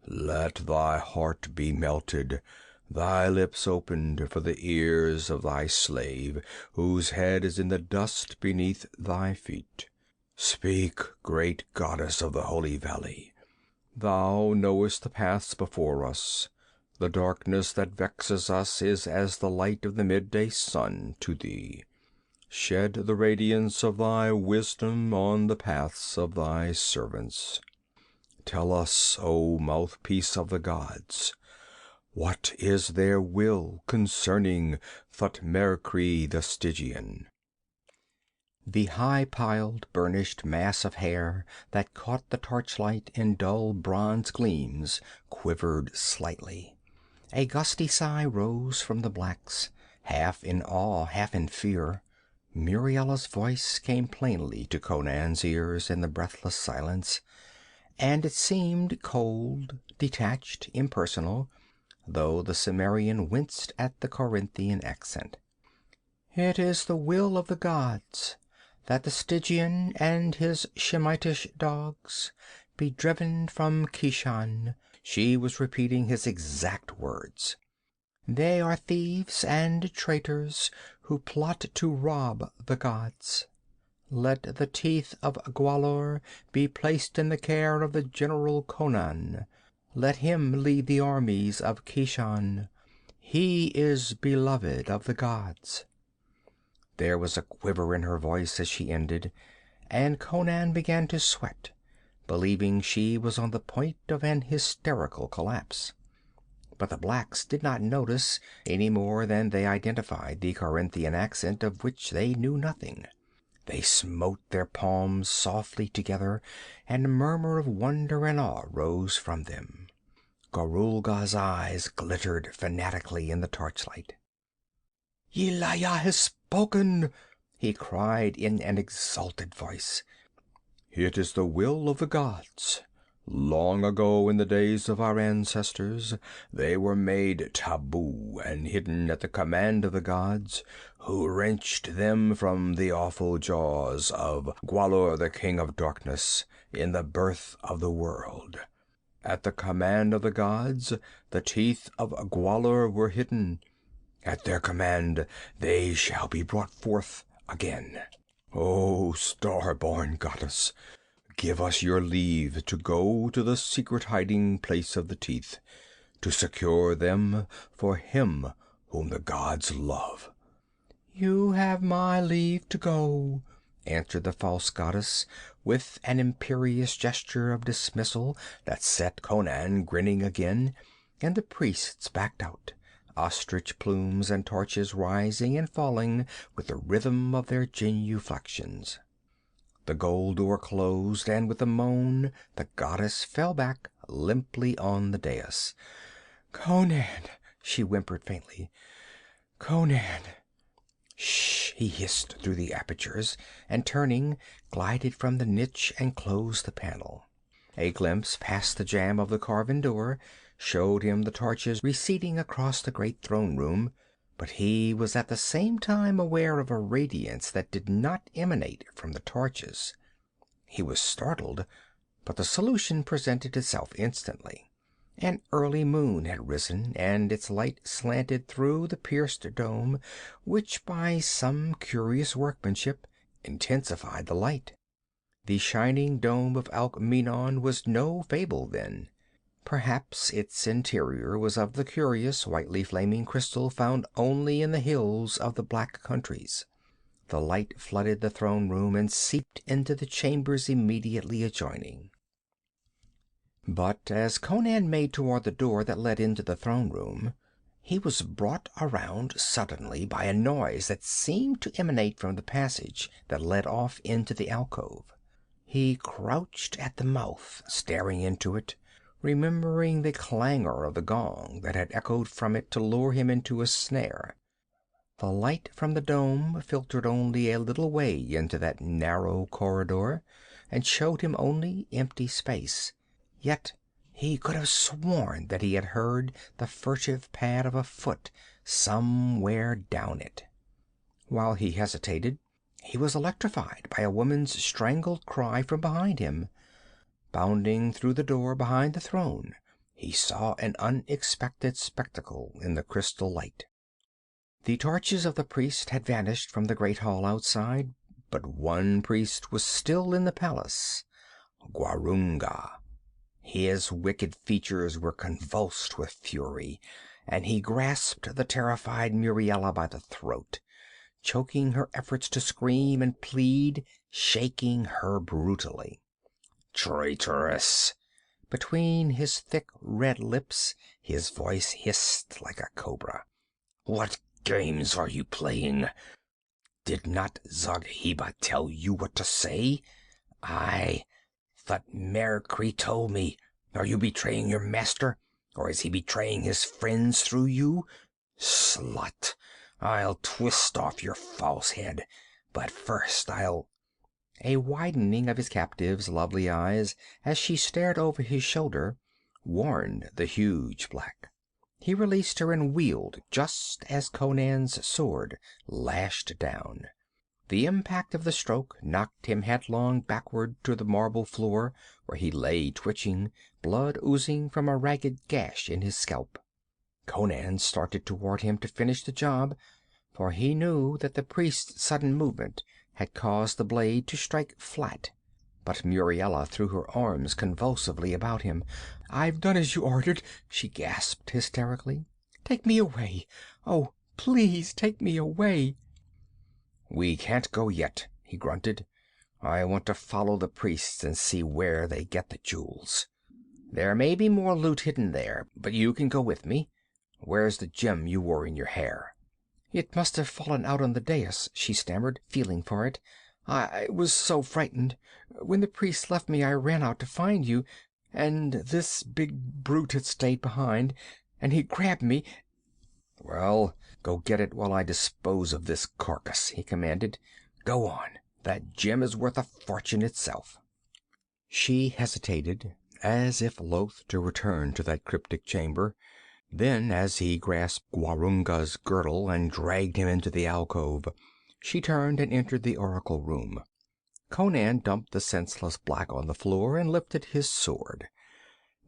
let thy heart be melted, thy lips opened for the ears of thy slave, whose head is in the dust beneath thy feet. Speak, great goddess of the Holy Valley. Thou knowest the paths before us. The darkness that vexes us is as the light of the midday sun to thee. Shed the radiance of thy wisdom on the paths of thy servants. Tell us, O mouthpiece of the gods, what is their will concerning Thutmekri the Stygian? The high-piled, burnished mass of hair that caught the torchlight in dull bronze gleams quivered slightly. A gusty sigh rose from the blacks, half in awe, half in fear. Muriela's voice came plainly to Conan's ears in the breathless silence, and it seemed cold, detached, impersonal, though the Cimmerian winced at the Corinthian accent. It is the will of the gods that the Stygian and his Shemitish dogs be driven from Kishan. She was repeating his exact words. They are thieves and traitors who plot to rob the gods. Let the Teeth of Gwahlur be placed in the care of the General Conan. Let him lead the armies of Kishan. He is beloved of the gods. There was a quiver in her voice as she ended, and Conan began to sweat, believing she was on the point of an hysterical collapse. But the blacks did not notice any more than they identified the Corinthian accent of which they knew nothing. They smote their palms softly together, and a murmur of wonder and awe rose from them. Gorulga's eyes glittered fanatically in the torchlight. "Yelaya has spoken!" he cried in an exalted voice. "It is the will of the gods. Long ago, in the days of our ancestors, they were made taboo and hidden at the command of the gods, who wrenched them from the awful jaws of Gwahlur, the King of Darkness, in the birth of the world. At the command of the gods, the Teeth of Gwahlur were hidden. At their command, they shall be brought forth again. O star-born goddess, give us your leave to go to the secret hiding place of the Teeth, to secure them for him whom the gods love." "You have my leave to go," answered the false goddess, with an imperious gesture of dismissal that set Conan grinning again, and the priests backed out, ostrich plumes and torches rising and falling with the rhythm of their genuflections. The gold door closed, and with a moan the goddess fell back limply on the dais. "Conan!" she whimpered faintly. "Conan!" "Shh!" he hissed through the apertures, and turning, glided from the niche and closed the panel. A glimpse past the jamb of the carven door showed him the torches receding across the great throne room, but he was at the same time aware of a radiance that did not emanate from the torches. He was startled, but the solution presented itself instantly. An early moon had risen, and its light slanted through the pierced dome, which by some curious workmanship intensified the light. The shining dome of Alkmeenon was no fable, then. Perhaps its interior was of the curious whitely flaming crystal found only in the hills of the Black Countries. The light flooded the throne room and seeped into the chambers immediately adjoining. But as Conan made toward the door that led into the throne room, he was brought around suddenly by a noise that seemed to emanate from the passage that led off into the alcove. He crouched at the mouth, staring into it, remembering the clangor of the gong that had echoed from it to lure him into a snare. The light from the dome filtered only a little way into that narrow corridor, and showed him only empty space. Yet he could have sworn that he had heard the furtive pad of a foot somewhere down it. While he hesitated, he was electrified by a woman's strangled cry from behind him. Bounding through the door behind the throne, he saw an unexpected spectacle in the crystal light. The torches of the priest had vanished from the great hall outside, but one priest was still in the palace. Gwahlur. His wicked features were convulsed with fury, and he grasped the terrified Muriela by the throat, choking her efforts to scream and plead, shaking her brutally. "Traitoress!" Between his thick red lips his voice hissed like a cobra. "What games are you playing? Did not Zargheba tell you what to say? I thought Merkri told me. Are you betraying your master, or is he betraying his friends through you? Slut! I'll twist off your false head, but first I'll—" A widening of his captive's lovely eyes as she stared over his shoulder warned the huge black. He released her and wheeled just as Conan's sword lashed down. The impact of the stroke knocked him headlong backward to the marble floor, where he lay twitching, blood oozing from a ragged gash in his scalp. Conan started toward him to finish the job, for he knew that the priest's sudden movement had caused the blade to strike flat. But Muriela threw her arms convulsively about him. "I've done as you ordered," she gasped hysterically. "Take me away. Oh, please take me away." "We can't go yet," he grunted. "I want to follow the priests and see where they get the jewels. There may be more loot hidden there, but you can go with me. Where's the gem you wore in your hair?" "It must have fallen out on the dais," she stammered, feeling for it. I was so frightened. When the priest left me, I ran out to find you, and this big brute had stayed behind, and he grabbed me." "Well, go get it while I dispose of this carcass," he commanded. "Go on. That gem is worth a fortune itself." She hesitated, as if loath to return to that cryptic chamber. Then, as he grasped Gwahlur's girdle and dragged him into the alcove, she turned and entered the oracle room. Conan dumped the senseless black on the floor and lifted his sword.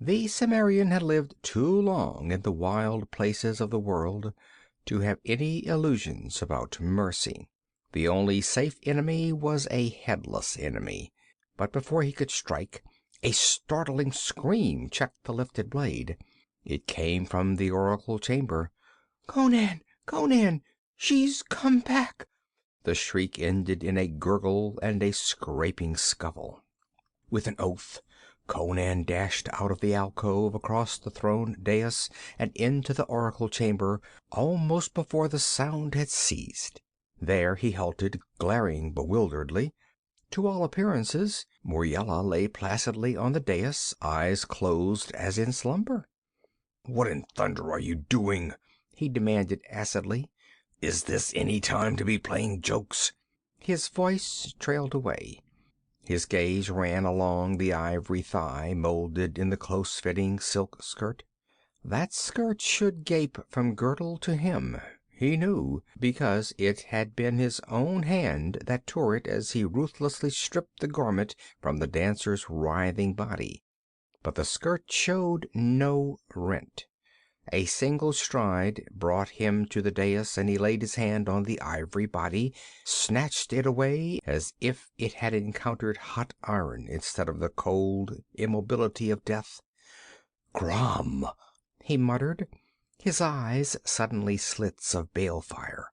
The Cimmerian had lived too long in the wild places of the world to have any illusions about mercy. The only safe enemy was a headless enemy. But before he could strike, a startling scream checked the lifted blade. It came from the oracle chamber. "Conan! Conan! She's come back!" The shriek ended in a gurgle and a scraping scuffle. With an oath, Conan dashed out of the alcove, across the throne dais, and into the oracle chamber almost before the sound had ceased. There he halted, glaring bewilderedly. To all appearances, Muriela lay placidly on the dais, eyes closed as in slumber. "What in thunder are you doing?" he demanded acidly. "Is this any time to be playing jokes?" His voice trailed away. His gaze ran along the ivory thigh molded in the close-fitting silk skirt. That skirt should gape from girdle to hem, he knew, because it had been his own hand that tore it as he ruthlessly stripped the garment from the dancer's writhing body. But the skirt showed no rent. A single stride brought him to the dais, and he laid his hand on the ivory body, snatched it away as if it had encountered hot iron instead of the cold immobility of death. "Crom!" he muttered, his eyes suddenly slits of balefire.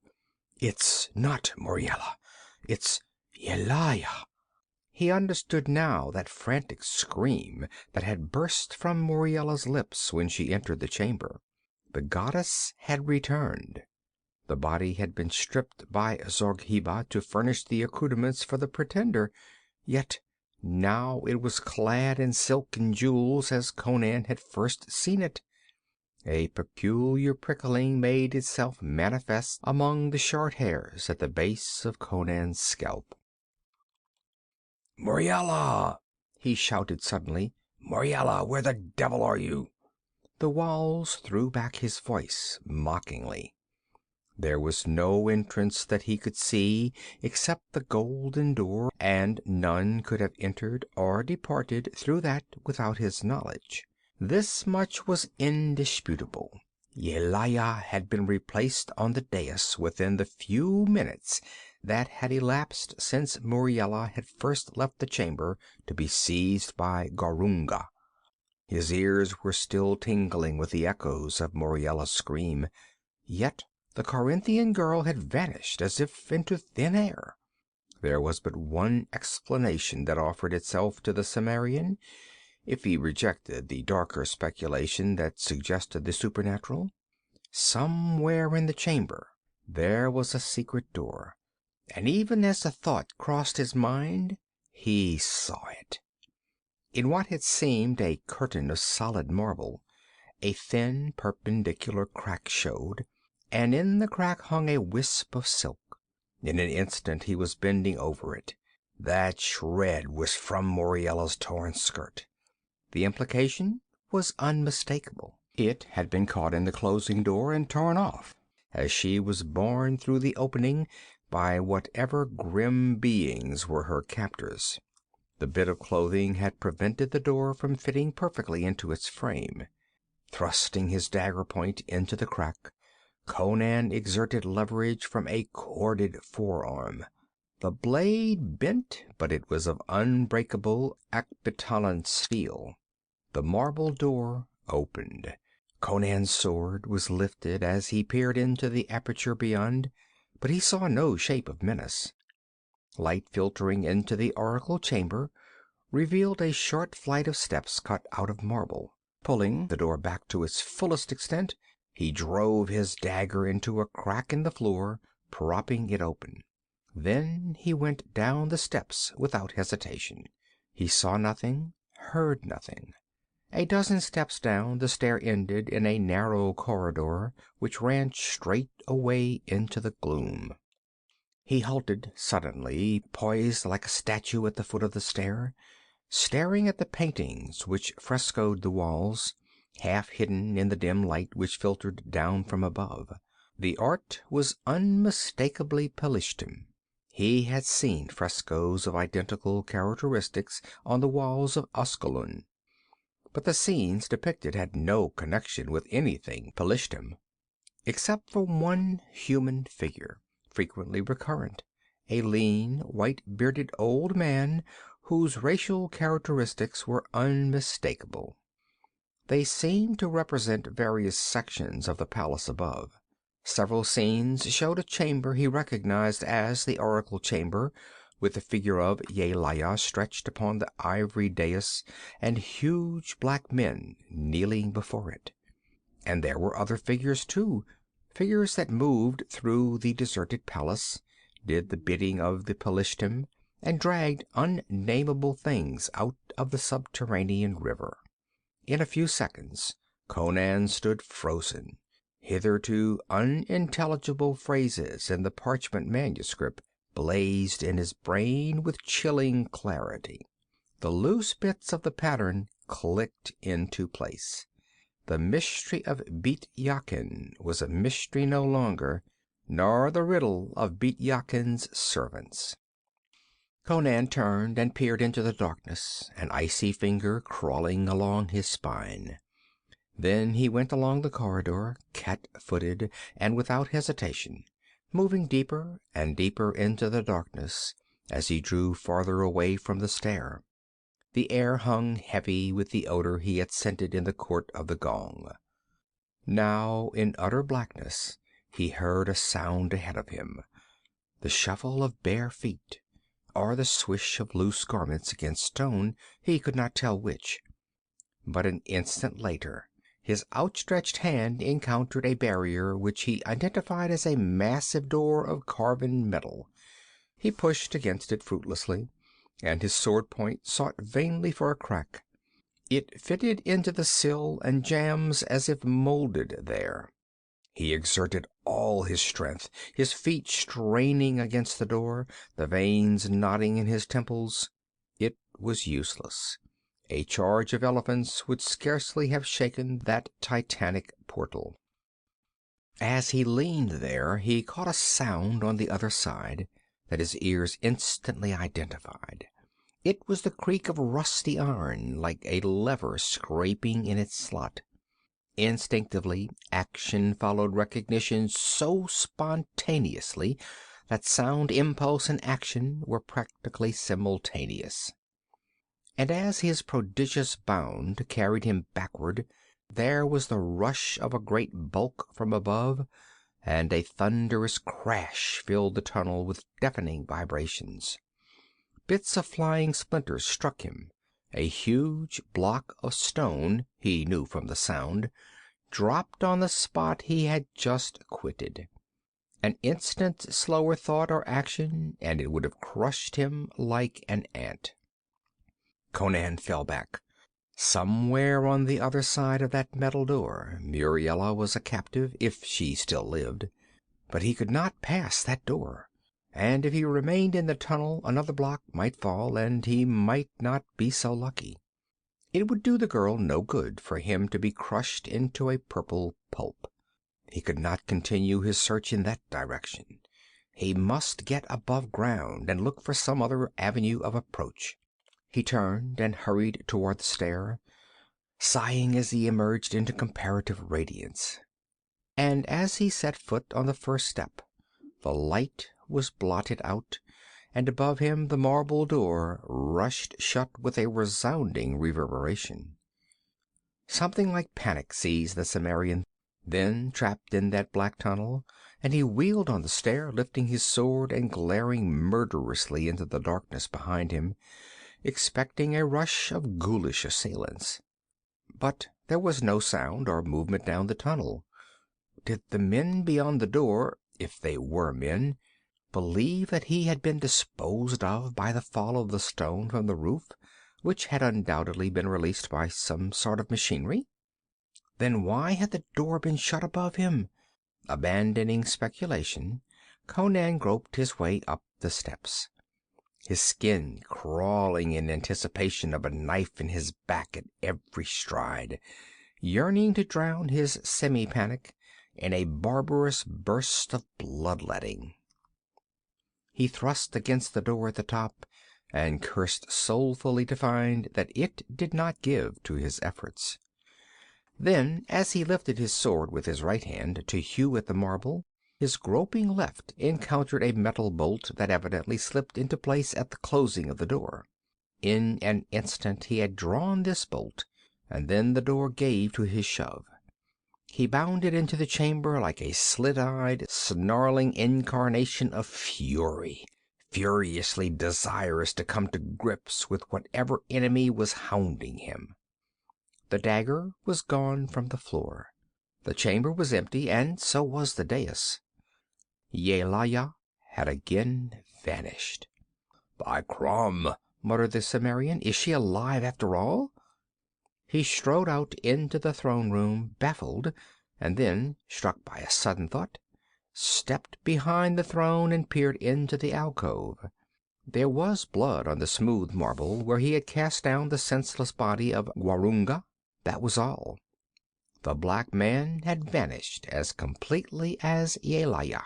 "It's not Muriela. It's Yelaya." He understood now that frantic scream that had burst from Muriela's lips when she entered the chamber. The goddess had returned. The body had been stripped by Zargheba to furnish the accoutrements for the pretender, yet now it was clad in silk and jewels as Conan had first seen it. A peculiar prickling made itself manifest among the short hairs at the base of Conan's scalp. "Muriela!" he shouted suddenly. "Muriela, where the devil are you?" The walls threw back his voice mockingly. There was no entrance that he could see except the golden door, and none could have entered or departed through that without his knowledge. This much was indisputable. Yelaya had been replaced on the dais within the few minutes that had elapsed since Muriela had first left the chamber to be seized by Gwarunga. His ears were still tingling with the echoes of Muriela's scream, yet the Corinthian girl had vanished as if into thin air. There was but one explanation that offered itself to the Cimmerian, if he rejected the darker speculation that suggested the supernatural. Somewhere in the chamber there was a secret door, and even as the thought crossed his mind, he saw it. In what had seemed a curtain of solid marble, a thin perpendicular crack showed, and in the crack hung a wisp of silk. In an instant he was bending over it. That shred was from Muriela's torn skirt. The implication was unmistakable. It had been caught in the closing door and torn off as she was borne through the opening by whatever grim beings were her captors. The bit of clothing had prevented the door from fitting perfectly into its frame. Thrusting his dagger point into the crack, Conan exerted leverage from a corded forearm. The blade bent, but it was of unbreakable Akbitanan steel. The marble door opened. Conan's sword was lifted as he peered into the aperture beyond, but he saw no shape of menace. Light filtering into the oracle chamber revealed a short flight of steps cut out of marble. Pulling the door back to its fullest extent, he drove his dagger into a crack in the floor, propping it open. Then he went down the steps without hesitation. He saw nothing, heard nothing. A dozen steps down, the stair ended in a narrow corridor which ran straight away into the gloom. He halted suddenly, poised like a statue at the foot of the stair, staring at the paintings which frescoed the walls, half hidden in the dim light which filtered down from above. The art was unmistakably Pelishtim. He had seen frescoes of identical characteristics on the walls of Ascalon, but the scenes depicted had no connection with anything Pelishtim, except for one human figure, frequently recurrent, a lean, white-bearded old man whose racial characteristics were unmistakable. They seemed to represent various sections of the palace above. Several scenes showed a chamber he recognized as the oracle chamber, with the figure of Yelaya stretched upon the ivory dais and huge black men kneeling before it. And there were other figures too, figures that moved through the deserted palace, did the bidding of the Pelishtim, and dragged unnamable things out of the subterranean river. In a few seconds Conan stood frozen. Hitherto unintelligible phrases in the parchment manuscript blazed in his brain with chilling clarity. The loose bits of the pattern clicked into place. The mystery of Beit Yakin was a mystery no longer, nor the riddle of Beit Yakin's servants. Conan turned and peered into the darkness, an icy finger crawling along his spine. Then he went along the corridor, cat-footed and without hesitation, moving deeper and deeper into the darkness as he drew farther away from the stair. The air hung heavy with the odor he had scented in the court of the gong. Now, in utter blackness, he heard a sound ahead of him, the shuffle of bare feet, or the swish of loose garments against stone, he could not tell which. But an instant later his outstretched hand encountered a barrier which he identified as a massive door of carven metal. He pushed against it fruitlessly, and his sword point sought vainly for a crack. It fitted into the sill and jambs as if molded there. He exerted all his strength, his feet straining against the door, the veins knotting in his temples. It was useless. A charge of elephants would scarcely have shaken that titanic portal. As he leaned there, he caught a sound on the other side that his ears instantly identified. It was the creak of rusty iron, like a lever scraping in its slot. Instinctively, action followed recognition so spontaneously that sound, impulse, and action were practically simultaneous. And as his prodigious bound carried him backward, there was the rush of a great bulk from above, and a thunderous crash filled the tunnel with deafening vibrations. Bits of flying splinters struck him. A huge block of stone, he knew from the sound, dropped on the spot he had just quitted. An instant's slower thought or action, and it would have crushed him like an ant. Conan fell back. Somewhere on the other side of that metal door, Muriela was a captive, if she still lived. But he could not pass that door, and if he remained in the tunnel, another block might fall, and he might not be so lucky. It would do the girl no good for him to be crushed into a purple pulp. He could not continue his search in that direction. He must get above ground and look for some other avenue of approach. He turned and hurried toward the stair, sighing as he emerged into comparative radiance. And as he set foot on the first step, the light was blotted out, and above him the marble door rushed shut with a resounding reverberation. Something like panic seized the Cimmerian, then trapped in that black tunnel, and he wheeled on the stair, lifting his sword and glaring murderously into the darkness behind him, expecting a rush of ghoulish assailants. But there was no sound or movement down the tunnel. Did the men beyond the door, if they were men, believe that he had been disposed of by the fall of the stone from the roof, which had undoubtedly been released by some sort of machinery? Then why had the door been shut above him? Abandoning speculation, Conan groped his way up the steps, his skin crawling in anticipation of a knife in his back at every stride, yearning to drown his semi-panic in a barbarous burst of bloodletting. He thrust against the door at the top, and cursed soulfully to find that it did not give to his efforts. Then, as he lifted his sword with his right hand to hew at the marble, his groping left encountered a metal bolt that evidently slipped into place at the closing of the door. In an instant he had drawn this bolt, and then the door gave to his shove. He bounded into the chamber like a slit-eyed, snarling incarnation of fury, furiously desirous to come to grips with whatever enemy was hounding him. The dagger was gone from the floor. The chamber was empty, and so was the dais. Waylay had again vanished. "By Crom!" muttered the Cimmerian. "Is she alive after all?" He strode out into the throne room, baffled, and then, struck by a sudden thought, stepped behind the throne and peered into the alcove. There was blood on the smooth marble where he had cast down the senseless body of Gwahlur. That was all. The black man had vanished as completely as Waylay.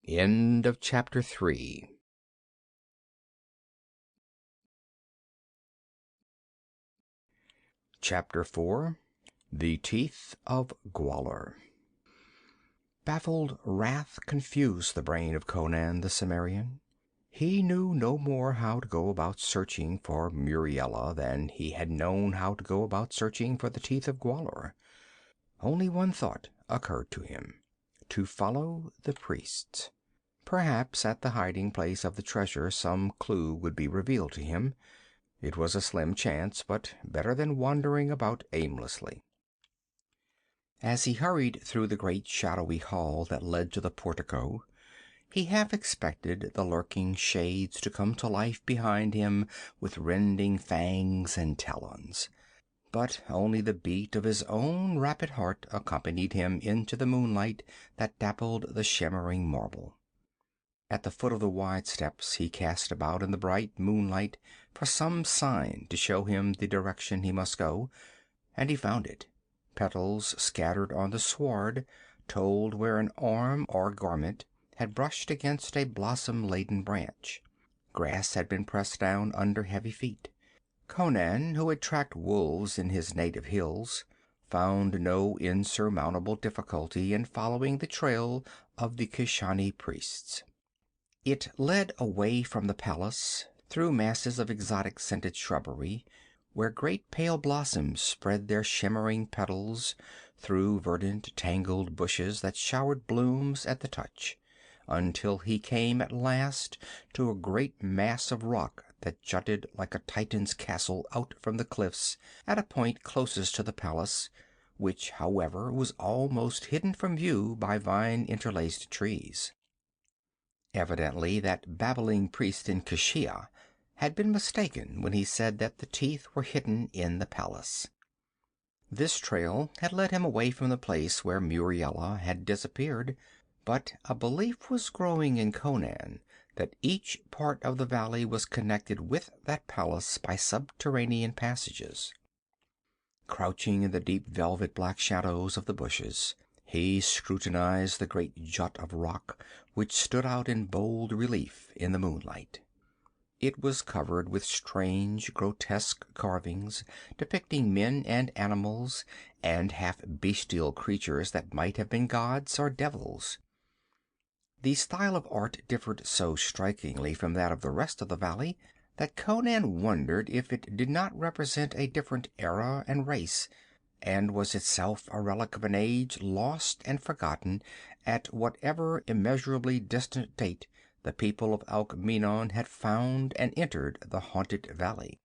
End of chapter 3. Chapter 4. The Teeth of Gwahlur. Baffled wrath confused the brain of Conan the Cimmerian. He knew no more how to go about searching for Muriela than he had known how to go about searching for the Teeth of Gwahlur. Only one thought occurred to him: to follow the priests. Perhaps at the hiding place of the treasure some clue would be revealed to him. It was a slim chance, but better than wandering about aimlessly. As he hurried through the great shadowy hall that led to the portico, He half expected the lurking shades to come to life behind him with rending fangs and talons. But only the beat of his own rapid heart accompanied him into the moonlight that dappled the shimmering marble. At the foot of the wide steps he cast about in the bright moonlight for some sign to show him the direction he must go, and he found it. Petals scattered on the sward told where an arm or garment had brushed against a blossom-laden branch. Grass had been pressed down under heavy feet. Conan, who had tracked wolves in his native hills, found no insurmountable difficulty in following the trail of the Keshani priests. It led away from the palace, through masses of exotic scented shrubbery, where great pale blossoms spread their shimmering petals, through verdant, tangled bushes that showered blooms at the touch, until he came at last to a great mass of rock that jutted like a Titan's castle out from the cliffs at a point closest to the palace, which, however, was almost hidden from view by vine-interlaced trees. Evidently that babbling priest in Keshia had been mistaken when he said that the teeth were hidden in the palace. This trail had led him away from the place where Muriela had disappeared, but a belief was growing in Conan that each part of the valley was connected with that palace by subterranean passages. Crouching in the deep velvet black shadows of the bushes, he scrutinized the great jut of rock which stood out in bold relief in the moonlight. It was covered with strange, grotesque carvings depicting men and animals and half-bestial creatures that might have been gods or devils. The style of art differed so strikingly from that of the rest of the valley that Conan wondered if it did not represent a different era and race, and was itself a relic of an age lost and forgotten at whatever immeasurably distant date the people of Alkmeenon had found and entered the haunted valley.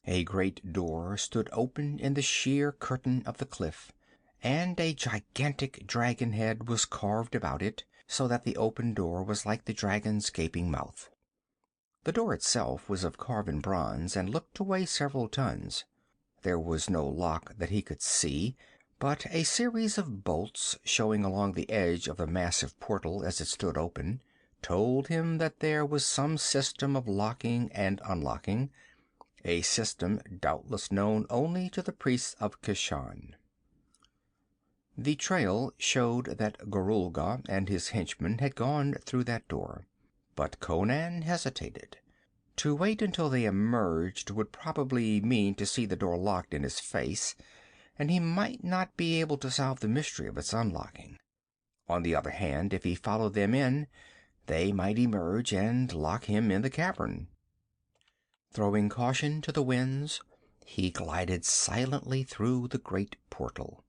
A great door stood open in the sheer curtain of the cliff, and a gigantic dragon head was carved about it, so that the open door was like the dragon's gaping mouth. The door itself was of carven bronze and looked to weigh several tons. There was no lock that he could see, but a series of bolts showing along the edge of the massive portal as it stood open told him that there was some system of locking and unlocking, a system doubtless known only to the priests of Keshan. The trail showed that Gorulga and his henchmen had gone through that door, but Conan hesitated. To wait until they emerged would probably mean to see the door locked in his face, and he might not be able to solve the mystery of its unlocking. On the other hand, if he followed them in, they might emerge and lock him in the cavern. Throwing caution to the winds, he glided silently through the great portal.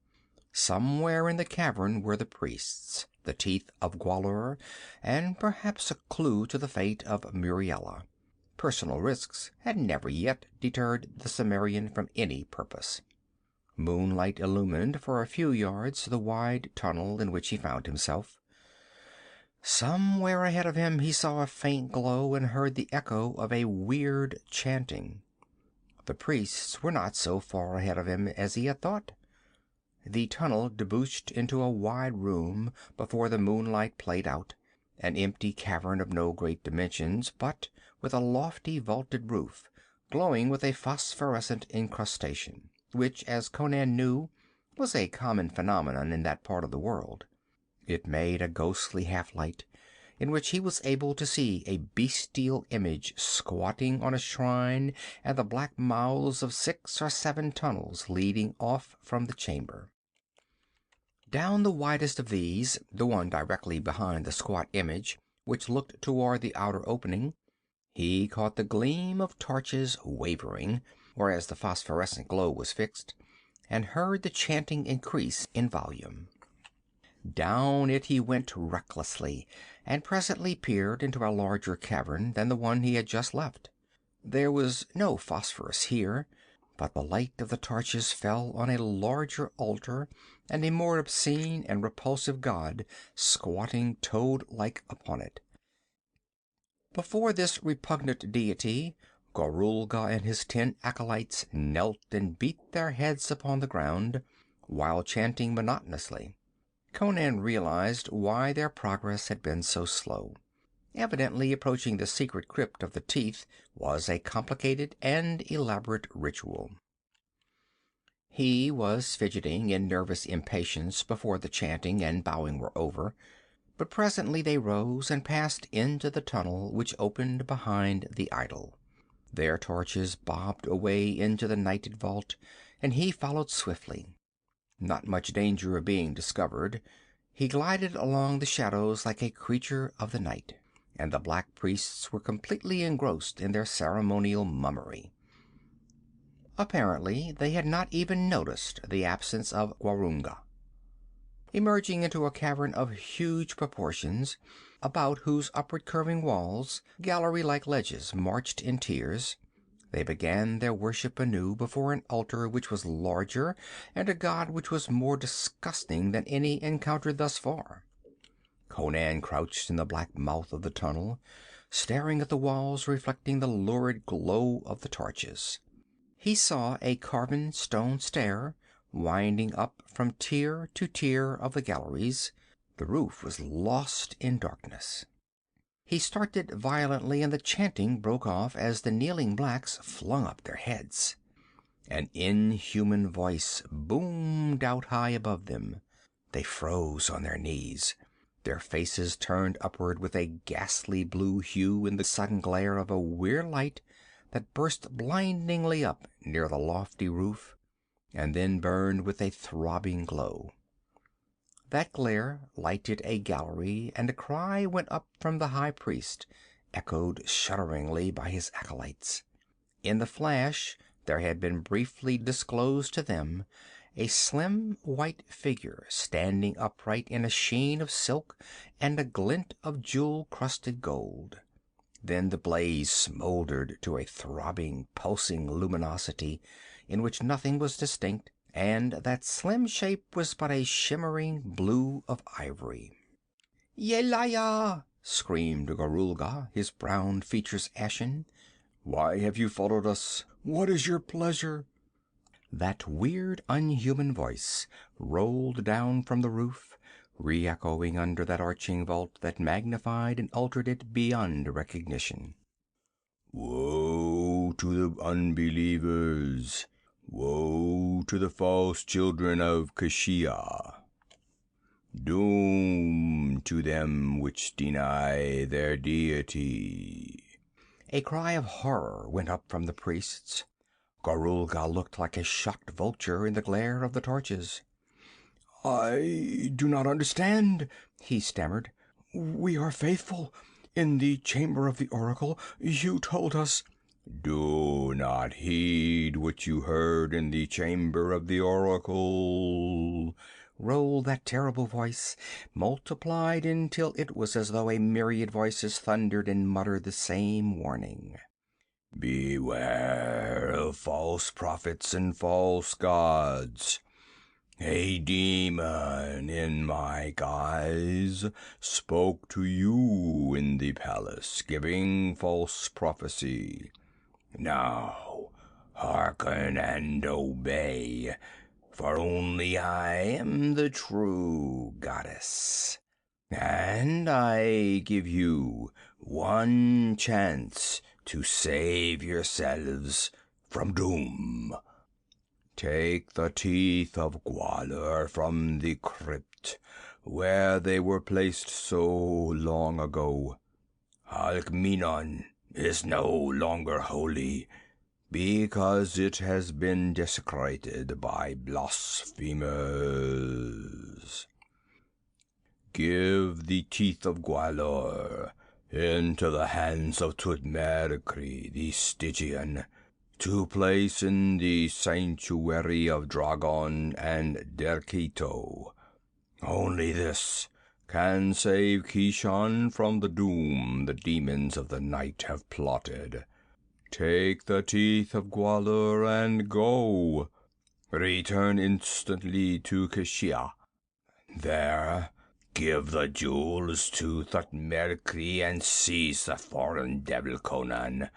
Somewhere in the cavern were the priests, the Teeth of Gwahlur, and perhaps a clue to the fate of Muriela. Personal risks had never yet deterred the Cimmerian from any purpose. Moonlight illumined for a few yards the wide tunnel in which he found himself. Somewhere ahead of him he saw a faint glow and heard the echo of a weird chanting. The priests were not so far ahead of him as he had thought. The tunnel debouched into a wide room before the moonlight played out, an empty cavern of no great dimensions, but with a lofty vaulted roof, glowing with a phosphorescent incrustation, which, as Conan knew, was a common phenomenon in that part of the world. It made a ghostly half-light, in which he was able to see a bestial image squatting on a shrine and the black mouths of 6 or 7 tunnels leading off from the chamber. Down the widest of these, the one directly behind the squat image, which looked toward the outer opening, he caught the gleam of torches wavering, whereas the phosphorescent glow was fixed, and heard the chanting increase in volume. Down it he went recklessly, and presently peered into a larger cavern than the one he had just left. There was no phosphorus here, but the light of the torches fell on a larger altar and a more obscene and repulsive god squatting toad-like upon it. Before this repugnant deity, Gorulga and his 10 acolytes knelt and beat their heads upon the ground, while chanting monotonously. Conan realized why their progress had been so slow. Evidently, approaching the secret crypt of the Teeth was a complicated and elaborate ritual. He was fidgeting in nervous impatience before the chanting and bowing were over, but presently they rose and passed into the tunnel which opened behind the idol. Their torches bobbed away into the nighted vault, and he followed swiftly. Not much danger of being discovered, he glided along the shadows like a creature of the night, and the black priests were completely engrossed in their ceremonial mummery. Apparently, they had not even noticed the absence of Gwahlur. Emerging into a cavern of huge proportions, about whose upward curving walls gallery-like ledges marched in tiers, they began their worship anew before an altar which was larger and a god which was more disgusting than any encountered thus far. Conan crouched in the black mouth of the tunnel, staring at the walls reflecting the lurid glow of the torches. He saw a carven stone stair winding up from tier to tier of the galleries. The roof was lost in darkness. He started violently, and the chanting broke off as the kneeling blacks flung up their heads. An inhuman voice boomed out high above them. They froze on their knees, their faces turned upward with a ghastly blue hue in the sudden glare of a weird light that burst blindingly up near the lofty roof, and then burned with a throbbing glow. That glare lighted a gallery, and a cry went up from the high priest, echoed shudderingly by his acolytes. In the flash there had been briefly disclosed to them a slim white figure standing upright in a sheen of silk and a glint of jewel-crusted gold. Then the blaze smoldered to a throbbing, pulsing luminosity in which nothing was distinct, and that slim shape was but a shimmering blue of ivory. "Yelaya!" screamed Gorulga, his brown features ashen. "Why have you followed us? What is your pleasure?" That weird, unhuman voice rolled down from the roof, re-echoing under that arching vault that magnified and altered it beyond recognition. "Woe to the unbelievers! Woe to the false children of Kashia! Doom to them which deny their deity!" A cry of horror went up from the priests. Gorulga looked like a shocked vulture in the glare of the torches. "I do not understand," he stammered. "We are faithful. In the chamber of the oracle, you told us—" "Do not heed what you heard in the chamber of the oracle," rolled that terrible voice, multiplied until it was as though a myriad voices thundered and muttered the same warning. "Beware of false prophets and false gods. A demon in my guise spoke to you in the palace, giving false prophecy. Now, hearken and obey, for only I am the true goddess. And I give you one chance to save yourselves from doom. Take the Teeth of Gwahlur from the crypt where they were placed so long ago. Alkmeenon is no longer holy because it has been desecrated by blasphemers. Give the Teeth of Gwahlur into the hands of Tutmerkri the Stygian, to place in the sanctuary of Dragon and Derkito. Only this can save Kishan from the doom the demons of the night have plotted. Take the Teeth of Gwahlur and go. Return instantly to Keshia. There, give the jewels to Thutmekri and seize the foreign devil Conan,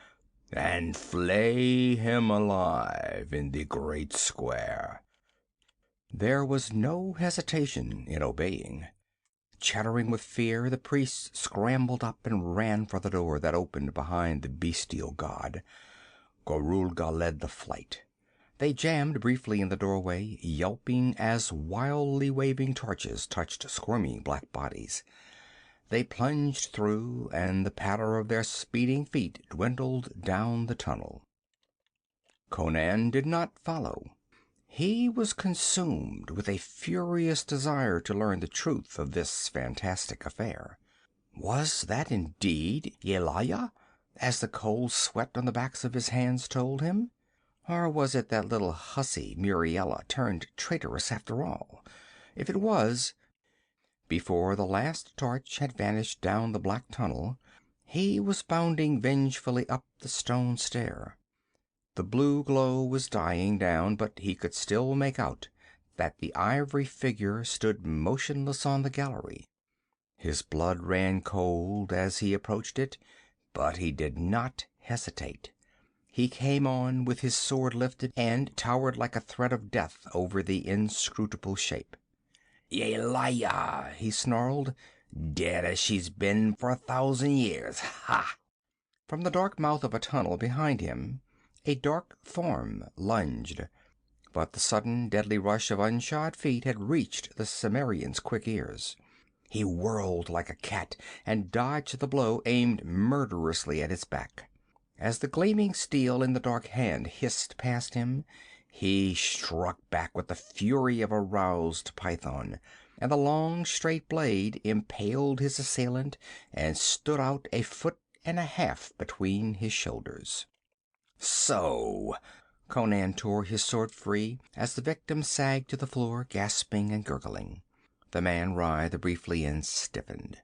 and flay him alive in the great square." There was no hesitation in obeying. Chattering with fear, the priests scrambled up and ran for the door that opened behind the bestial god. Gorulga led the flight. They jammed briefly in the doorway, yelping as wildly waving torches touched squirming black bodies. They plunged through, and the patter of their speeding feet dwindled down the tunnel. Conan did not follow. He was consumed with a furious desire to learn the truth of this fantastic affair. Was that indeed Yelaya, as the cold sweat on the backs of his hands told him? Or was it that little hussy Muriela turned traitoress after all? If it was... Before the last torch had vanished down the black tunnel, he was bounding vengefully up the stone stair. The blue glow was dying down, but he could still make out that the ivory figure stood motionless on the gallery. His blood ran cold as he approached it, but he did not hesitate. He came on with his sword lifted and towered like a threat of death over the inscrutable shape. "Yelaya!" he snarled. "Dead as she's been for 1,000 years. Ha!" From the dark mouth of a tunnel behind him, a dark form lunged, but the sudden deadly rush of unshod feet had reached the Cimmerian's quick ears. He whirled like a cat and dodged the blow aimed murderously at his back. As the gleaming steel in the dark hand hissed past him, he struck back with the fury of a roused python, and the long straight blade impaled his assailant and stood out 1.5 feet between his shoulders. "So!" Conan tore his sword free as the victim sagged to the floor, gasping and gurgling. The man writhed briefly and stiffened.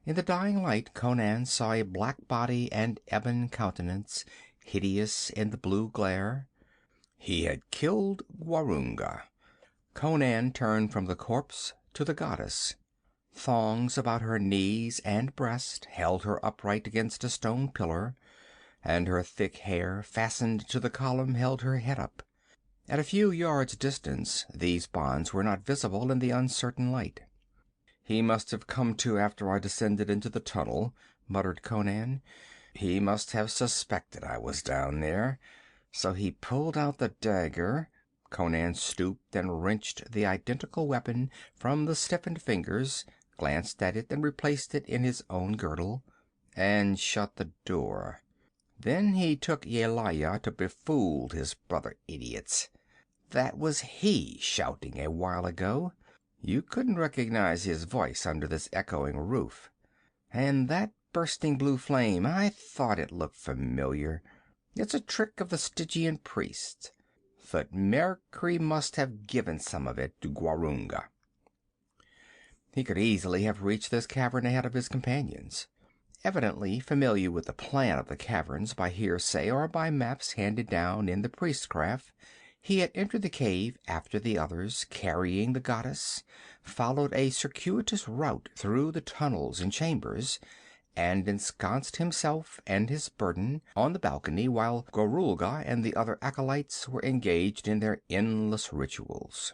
In the dying light, Conan saw a black body and ebon countenance, hideous in the blue glare. He had killed Gwahlur. Conan turned from the corpse to the goddess. Thongs about her knees and breast held her upright against a stone pillar, and her thick hair, fastened to the column, held her head up. At a few yards' distance, these bonds were not visible in the uncertain light. "He must have come to after I descended into the tunnel," muttered Conan. "He must have suspected I was down there. So he pulled out the dagger." Conan stooped and wrenched the identical weapon from the stiffened fingers, glanced at it and replaced it in his own girdle, and shut the door. Then he took Yelaya to befool his brother idiots. That was he shouting a while ago. You couldn't recognize his voice under this echoing roof. And that bursting blue flame, I thought it looked familiar. It's a trick of the Stygian priests. Thutmekri must have given some of it to Gwahlur. He could easily have reached this cavern ahead of his companions. Evidently familiar with the plan of the caverns by hearsay or by maps handed down in the priestcraft, he had entered the cave after the others, carrying the goddess, followed a circuitous route through the tunnels and chambers, and ensconced himself and his burden on the balcony while Gorulga and the other acolytes were engaged in their endless rituals.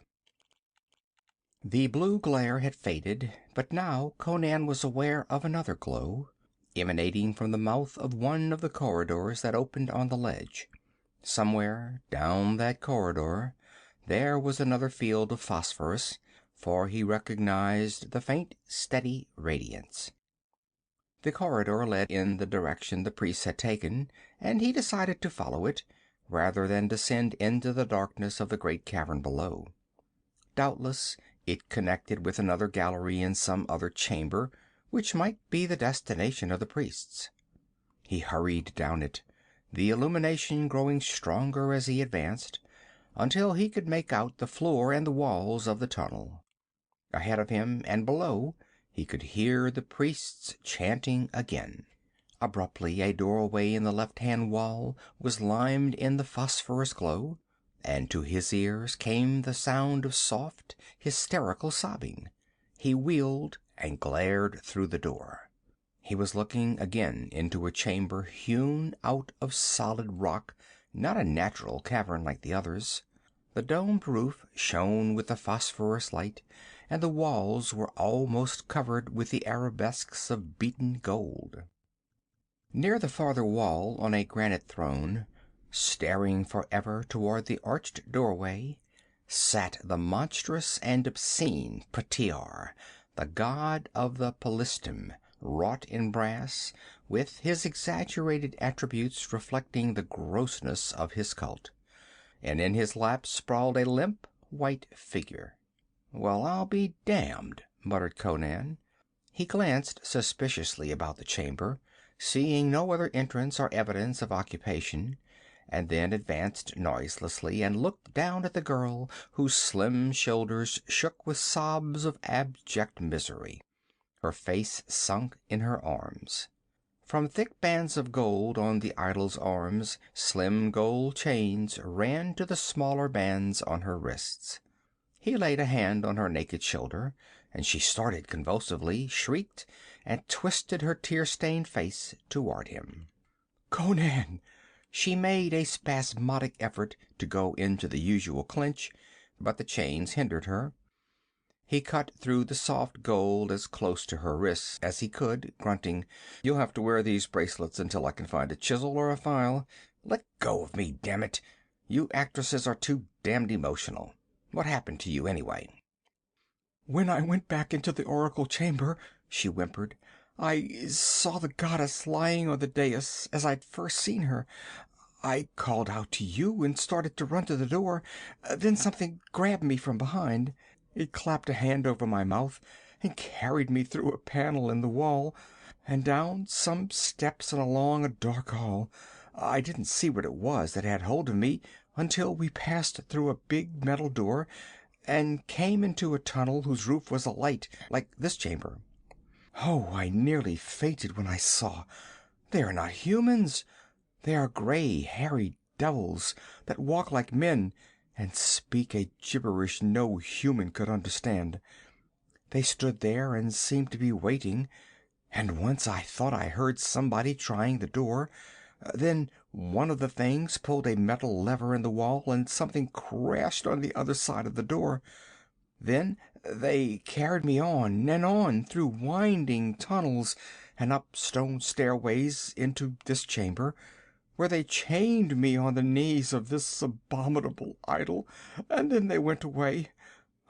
The blue glare had faded, but now Conan was aware of another glow, emanating from the mouth of one of the corridors that opened on the ledge. Somewhere down that corridor there was another field of phosphorus, for he recognized the faint, steady radiance. The corridor led in the direction the priests had taken, and he decided to follow it, rather than descend into the darkness of the great cavern below. Doubtless it connected with another gallery in some other chamber, which might be the destination of the priests. He hurried down it, the illumination growing stronger as he advanced, until he could make out the floor and the walls of the tunnel. Ahead of him and below he could hear the priests chanting again. Abruptly, a doorway in the left-hand wall was limned in the phosphorus glow, and to his ears came the sound of soft, hysterical sobbing. He wheeled and glared through the door. He was looking again into a chamber hewn out of solid rock, not a natural cavern like the others. The domed roof shone with the phosphorus light, and the walls were almost covered with the arabesques of beaten gold. Near the farther wall, on a granite throne, staring forever toward the arched doorway, sat the monstrous and obscene Pratiar, the god of the Pelishtim, wrought in brass, with his exaggerated attributes reflecting the grossness of his cult. And in his lap sprawled a limp, white figure. "Well, I'll be damned," muttered Conan. He glanced suspiciously about the chamber, seeing no other entrance or evidence of occupation, and then advanced noiselessly and looked down at the girl whose slim shoulders shook with sobs of abject misery, her face sunk in her arms. From thick bands of gold on the idol's arms, slim gold chains ran to the smaller bands on her wrists. He laid a hand on her naked shoulder, and she started convulsively, shrieked, and twisted her tear-stained face toward him. "Conan!" She made a spasmodic effort to go into the usual clinch, but the chains hindered her. He cut through the soft gold as close to her wrists as he could, grunting, "You'll have to wear these bracelets until I can find a chisel or a file. Let go of me, damn it! You actresses are too damned emotional. What happened to you, anyway?" "When I went back into the oracle chamber," she whimpered, "I saw the goddess lying on the dais as I'd first seen her. I called out to you and started to run to the door. Then something grabbed me from behind. It clapped a hand over my mouth and carried me through a panel in the wall and down some steps and along a dark hall. I didn't see what it was that had hold of me until we passed through a big metal door and came into a tunnel whose roof was alight like this chamber. Oh, I nearly fainted when I saw. They are not humans. They are gray, hairy devils that walk like men and speak a gibberish no human could understand. They stood there and seemed to be waiting, and once I thought I heard somebody trying the door. Then one of the things pulled a metal lever in the wall and something crashed on the other side of the door. Then they carried me on and on through winding tunnels and up stone stairways into this chamber, where they chained me on the knees of this abominable idol, and then they went away.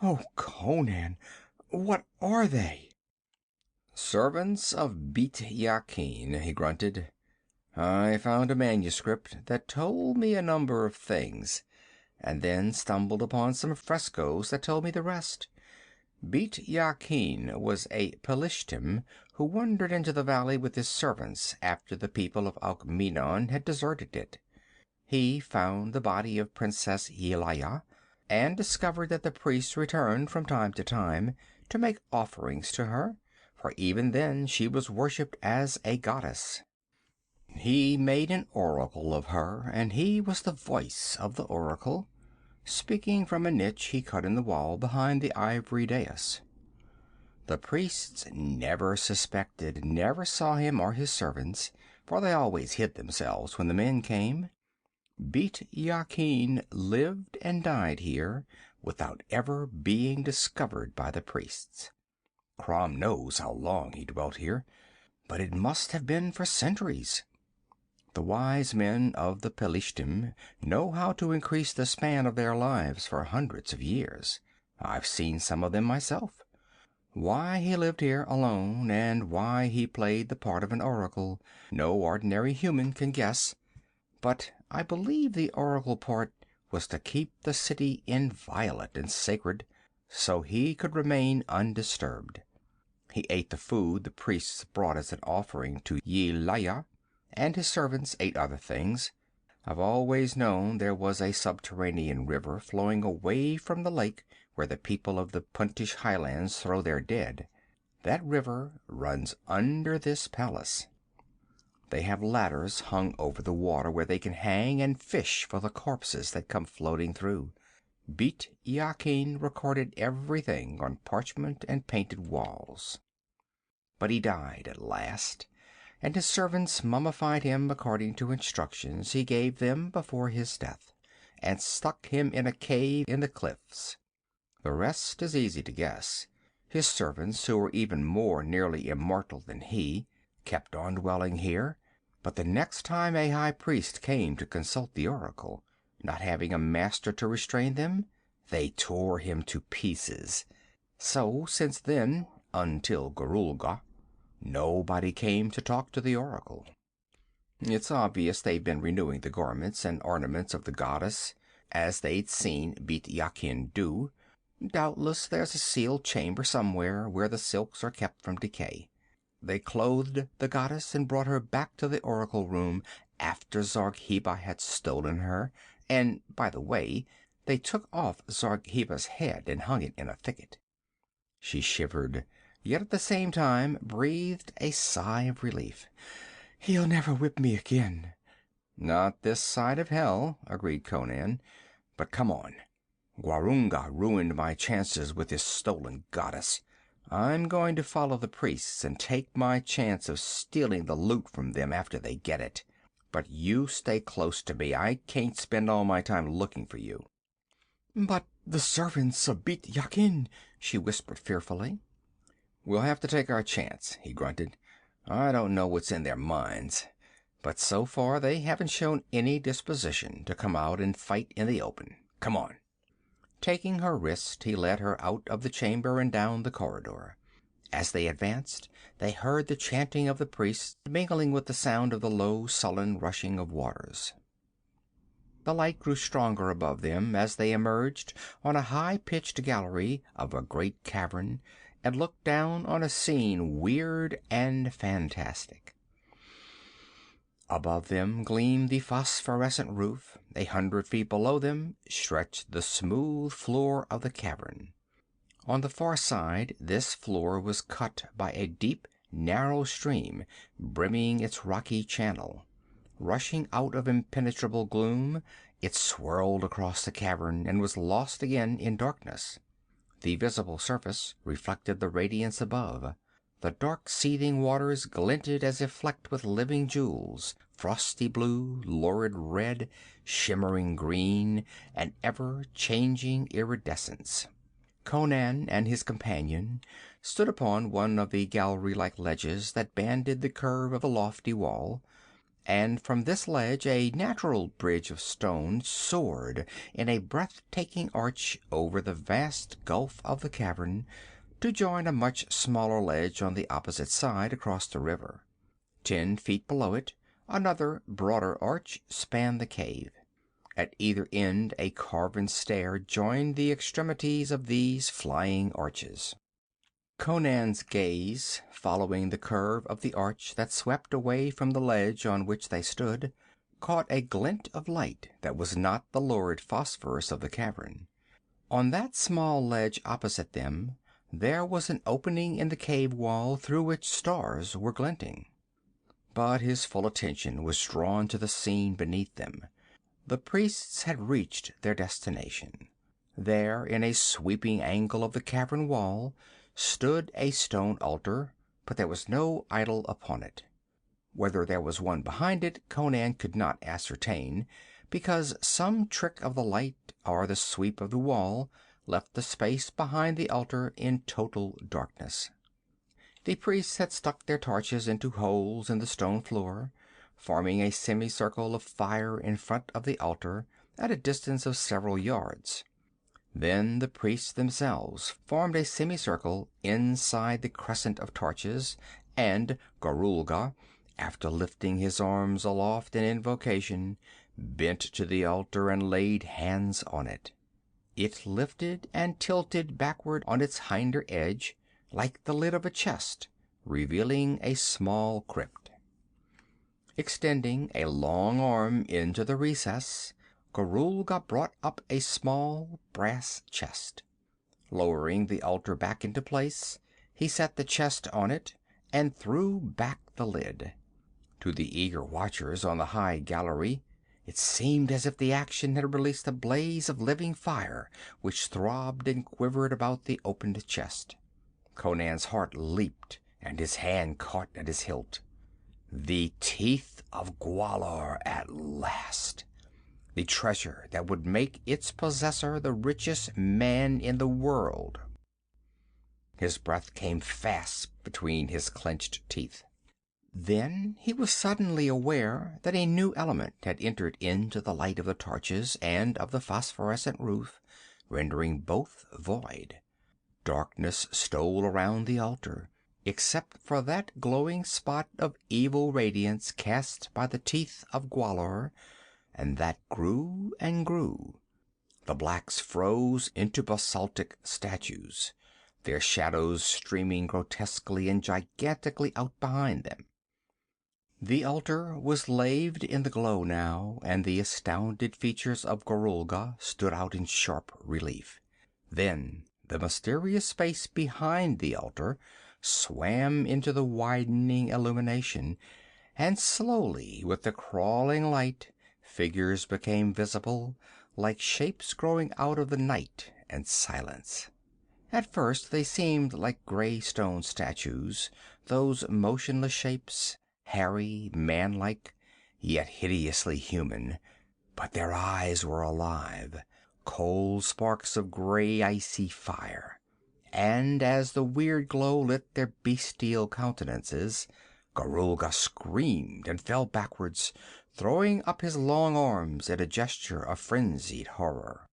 Oh, Conan, what are they?" "Servants of Bit Yakin," he grunted. "I found a manuscript that told me a number of things, and then stumbled upon some frescoes that told me the rest. Bit Yakin was a Pelishtim who wandered into the valley with his servants after the people of Alkmeenon had deserted it. He found the body of Princess Yelaya, and discovered that the priests returned from time to time to make offerings to her, for even then she was worshipped as a goddess. He made an oracle of her, and he was the voice of the oracle, speaking from a niche he cut in the wall behind the ivory dais. The priests never suspected, never saw him or his servants, for they always hid themselves when the men came. Bit Yakin lived and died here without ever being discovered by the priests. Crom knows how long he dwelt here, but it must have been for centuries. The wise men of the Pelishtim know how to increase the span of their lives for hundreds of years. I've seen some of them myself. Why he lived here alone, and why he played the part of an oracle, no ordinary human can guess. But I believe the oracle part was to keep the city inviolate and sacred, so he could remain undisturbed. He ate the food the priests brought as an offering to Yelaya, and his servants ate other things. I've always known there was a subterranean river flowing away from the lake where the people of the Puntish highlands throw their dead. That river runs under this palace. They have ladders hung over the water where they can hang and fish for the corpses that come floating through. Beit Yakin recorded everything on parchment and painted walls. But he died at last, and his servants mummified him according to instructions he gave them before his death, and stuck him in a cave in the cliffs. The rest is easy to guess. His servants, who were even more nearly immortal than he, kept on dwelling here, but the next time a high priest came to consult the oracle, not having a master to restrain them, they tore him to pieces. So since then, until Gorulga, nobody came to talk to the oracle. It's obvious they've been renewing the garments and ornaments of the goddess, as they'd seen Beit Yakin do. Doubtless there's a sealed chamber somewhere where the silks are kept from decay. They clothed the goddess and brought her back to the oracle room after Zargheba had stolen her, and, by the way, they took off Zargheba's head and hung it in a thicket. She shivered, yet at the same time breathed a sigh of relief. "He'll never whip me again." "Not this side of hell," agreed Conan. "But come on. Gwarunga ruined my chances with his stolen goddess. I'm going to follow the priests and take my chance of stealing the loot from them after they get it. But you stay close to me. I can't spend all my time looking for you." "But the servants of Beit Yakin," she whispered fearfully. "We'll have to take our chance," he grunted. "I don't know what's in their minds, but so far they haven't shown any disposition to come out and fight in the open. Come on." Taking her wrist, he led her out of the chamber and down the corridor. As they advanced, they heard the chanting of the priests mingling with the sound of the low, sullen rushing of waters. The light grew stronger above them as they emerged on a high-pitched gallery of a great cavern and looked down on a scene weird and fantastic. Above them gleamed the phosphorescent roof. 100 feet below them stretched the smooth floor of the cavern. On the far side, this floor was cut by a deep, narrow stream brimming its rocky channel. Rushing out of impenetrable gloom, it swirled across the cavern and was lost again in darkness. The visible surface reflected the radiance above. The dark, seething waters glinted as if flecked with living jewels, frosty blue, lurid red, shimmering green, and ever-changing iridescence. Conan and his companion stood upon one of the gallery-like ledges that banded the curve of the lofty wall, and from this ledge a natural bridge of stone soared in a breathtaking arch over the vast gulf of the cavern, to join a much smaller ledge on the opposite side across the river. 10 feet below it, another broader arch spanned the cave. At either end a carven stair joined the extremities of these flying arches. Conan's gaze, following the curve of the arch that swept away from the ledge on which they stood, caught a glint of light that was not the lurid phosphorus of the cavern. On that small ledge opposite them, there was an opening in the cave wall through which stars were glinting. But his full attention was drawn to the scene beneath them. The priests had reached their destination. There, in a sweeping angle of the cavern wall, stood a stone altar, but there was no idol upon it. Whether there was one behind it, Conan could not ascertain, because some trick of the light or the sweep of the wall left the space behind the altar in total darkness. The priests had stuck their torches into holes in the stone floor, forming a semicircle of fire in front of the altar at a distance of several yards. Then the priests themselves formed a semicircle inside the crescent of torches, and Gorulga, after lifting his arms aloft in invocation, bent to the altar and laid hands on it. It lifted and tilted backward on its hinder edge, like the lid of a chest, revealing a small crypt. Extending a long arm into the recess, Gorulga brought up a small brass chest. Lowering the altar back into place, he set the chest on it and threw back the lid. To the eager watchers on the high gallery, it seemed as if the action had released a blaze of living fire which throbbed and quivered about the opened chest. Conan's heart leaped and his hand caught at his hilt. The Teeth of Gwahlur at last! The treasure that would make its possessor the richest man in the world. His breath came fast between his clenched teeth. Then he was suddenly aware that a new element had entered into the light of the torches and of the phosphorescent roof, rendering both void. Darkness stole around the altar, except for that glowing spot of evil radiance cast by the Teeth of Gwahlur, and that grew and grew. The blacks froze into basaltic statues, their shadows streaming grotesquely and gigantically out behind them. The altar was laved in the glow now, and the astounded features of Gorulga stood out in sharp relief. Then the mysterious space behind the altar swam into the widening illumination, and slowly, with the crawling light, figures became visible, like shapes growing out of the night and silence. At first they seemed like gray stone statues, those motionless shapes, hairy, manlike, yet hideously human. But their eyes were alive, cold sparks of gray icy fire. And as the weird glow lit their bestial countenances, Gorulga screamed and fell backwards, throwing up his long arms in a gesture of frenzied horror.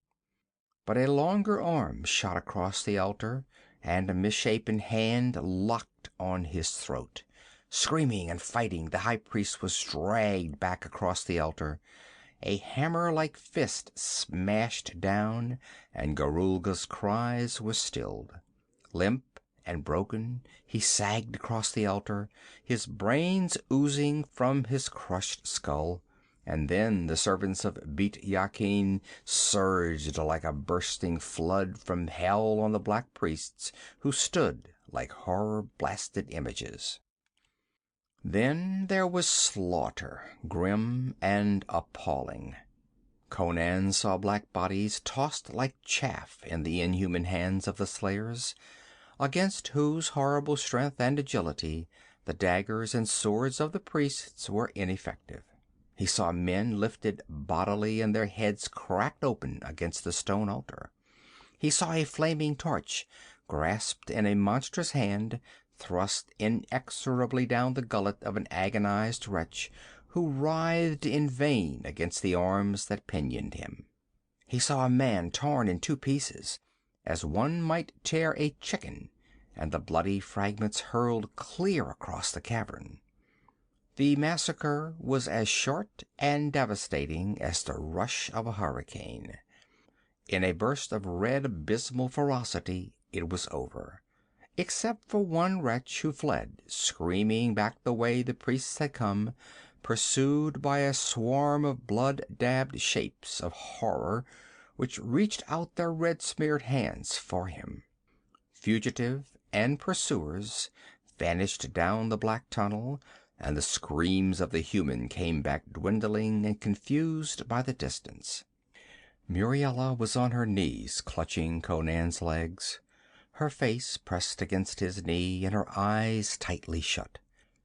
But a longer arm shot across the altar, and a misshapen hand locked on his throat. Screaming and fighting, the high priest was dragged back across the altar. A hammer-like fist smashed down, and Gorulga's cries were stilled. Limp and broken, he sagged across the altar, his brains oozing from his crushed skull. And then the servants of Beit Yakin surged like a bursting flood from hell on the black priests, who stood like horror-blasted images. Then there was slaughter, grim and appalling. Conan saw black bodies tossed like chaff in the inhuman hands of the slayers, against whose horrible strength and agility the daggers and swords of the priests were ineffective. He saw men lifted bodily and their heads cracked open against the stone altar. He saw a flaming torch grasped in a monstrous hand, thrust inexorably down the gullet of an agonized wretch who writhed in vain against the arms that pinioned him. He saw a man torn in two pieces, as one might tear a chicken, and the bloody fragments hurled clear across the cavern. The massacre was as short and devastating as the rush of a hurricane. In a burst of red abysmal ferocity it was over, except for one wretch who fled, screaming back the way the priests had come, pursued by a swarm of blood-dabbed shapes of horror which reached out their red-smeared hands for him. Fugitive and pursuers vanished down the black tunnel, and the screams of the human came back dwindling and confused by the distance. Muriela was on her knees clutching Conan's legs, her face pressed against his knee and her eyes tightly shut.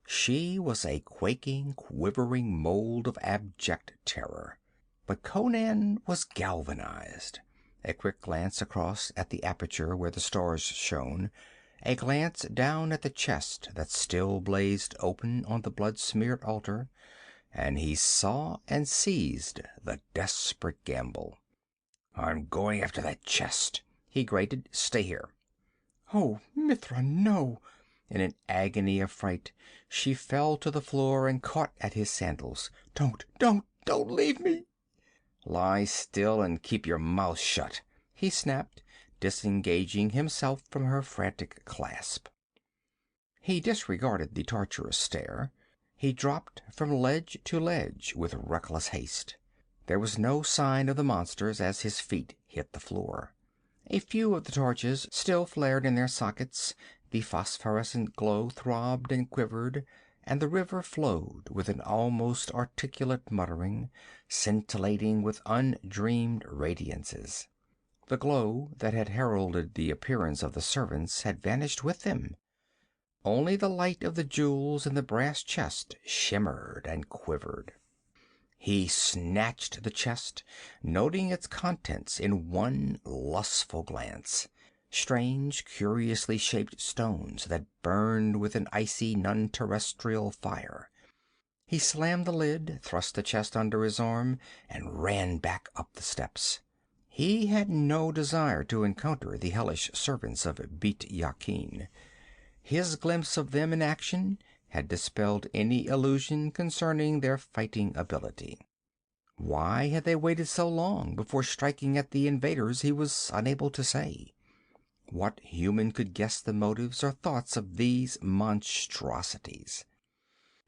She was a quaking, quivering mold of abject terror. But Conan was galvanized. A quick glance across at the aperture where the stars shone, a glance down at the chest that still blazed open on the blood-smeared altar, and he saw and seized the desperate gamble. "I'm going after that chest," he grated. "Stay here." "Oh, Mithra, no!" In an agony of fright, she fell to the floor and caught at his sandals. Don't leave me!" "Lie still and keep your mouth shut," he snapped, disengaging himself from her frantic clasp. He disregarded the torturous stare. He dropped from ledge to ledge with reckless haste. There was no sign of the monsters as his feet hit the floor. A few of the torches still flared in their sockets, the phosphorescent glow throbbed and quivered, and the river flowed with an almost articulate muttering, scintillating with undreamed radiances. The glow that had heralded the appearance of the servants had vanished with them. Only the light of the jewels in the brass chest shimmered and quivered. He snatched the chest, noting its contents in one lustful glance. Strange, curiously shaped stones that burned with an icy, non-terrestrial fire. He slammed the lid, thrust the chest under his arm, and ran back up the steps. He had no desire to encounter the hellish servants of Bit Yakin. His glimpse of them in action had dispelled any illusion concerning their fighting ability. Why had they waited so long before striking at the invaders he was unable to say. What human could guess the motives or thoughts of these monstrosities?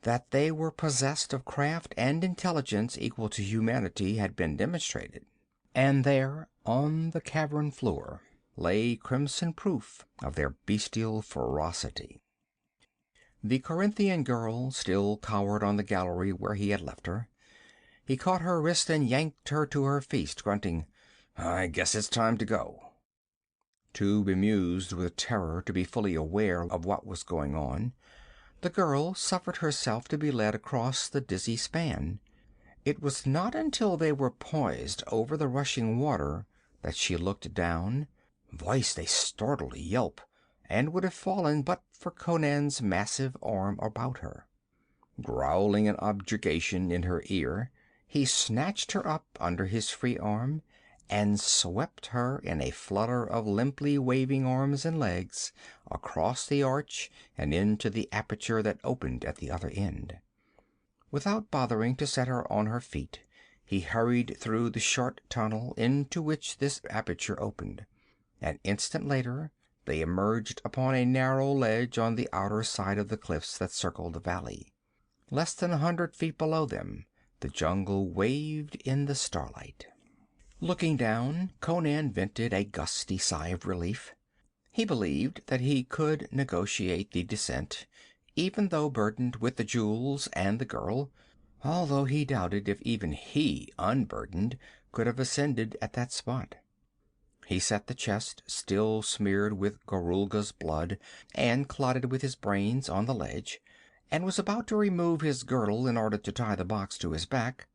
That they were possessed of craft and intelligence equal to humanity had been demonstrated. And there, on the cavern floor, lay crimson proof of their bestial ferocity. The Corinthian girl still cowered on the gallery where he had left her. He caught her wrist and yanked her to her feet, grunting, "I guess it's time to go." Too bemused with terror to be fully aware of what was going on, the girl suffered herself to be led across the dizzy span. It was not until they were poised over the rushing water that she looked down, voiced a startled yelp, and would have fallen but for Conan's massive arm about her. Growling an objurgation in her ear, he snatched her up under his free arm and swept her in a flutter of limply waving arms and legs across the arch and into the aperture that opened at the other end. Without bothering to set her on her feet, he hurried through the short tunnel into which this aperture opened. An instant later, they emerged upon a narrow ledge on the outer side of the cliffs that circled the valley. Less than 100 feet below them, the jungle waved in the starlight. Looking down, Conan vented a gusty sigh of relief. He believed that he could negotiate the descent, even though burdened with the jewels and the girl, although he doubted if even he, unburdened, could have ascended at that spot. He set the chest, still smeared with Gorulga's blood and clotted with his brains, on the ledge, and was about to remove his girdle in order to tie the box to his back,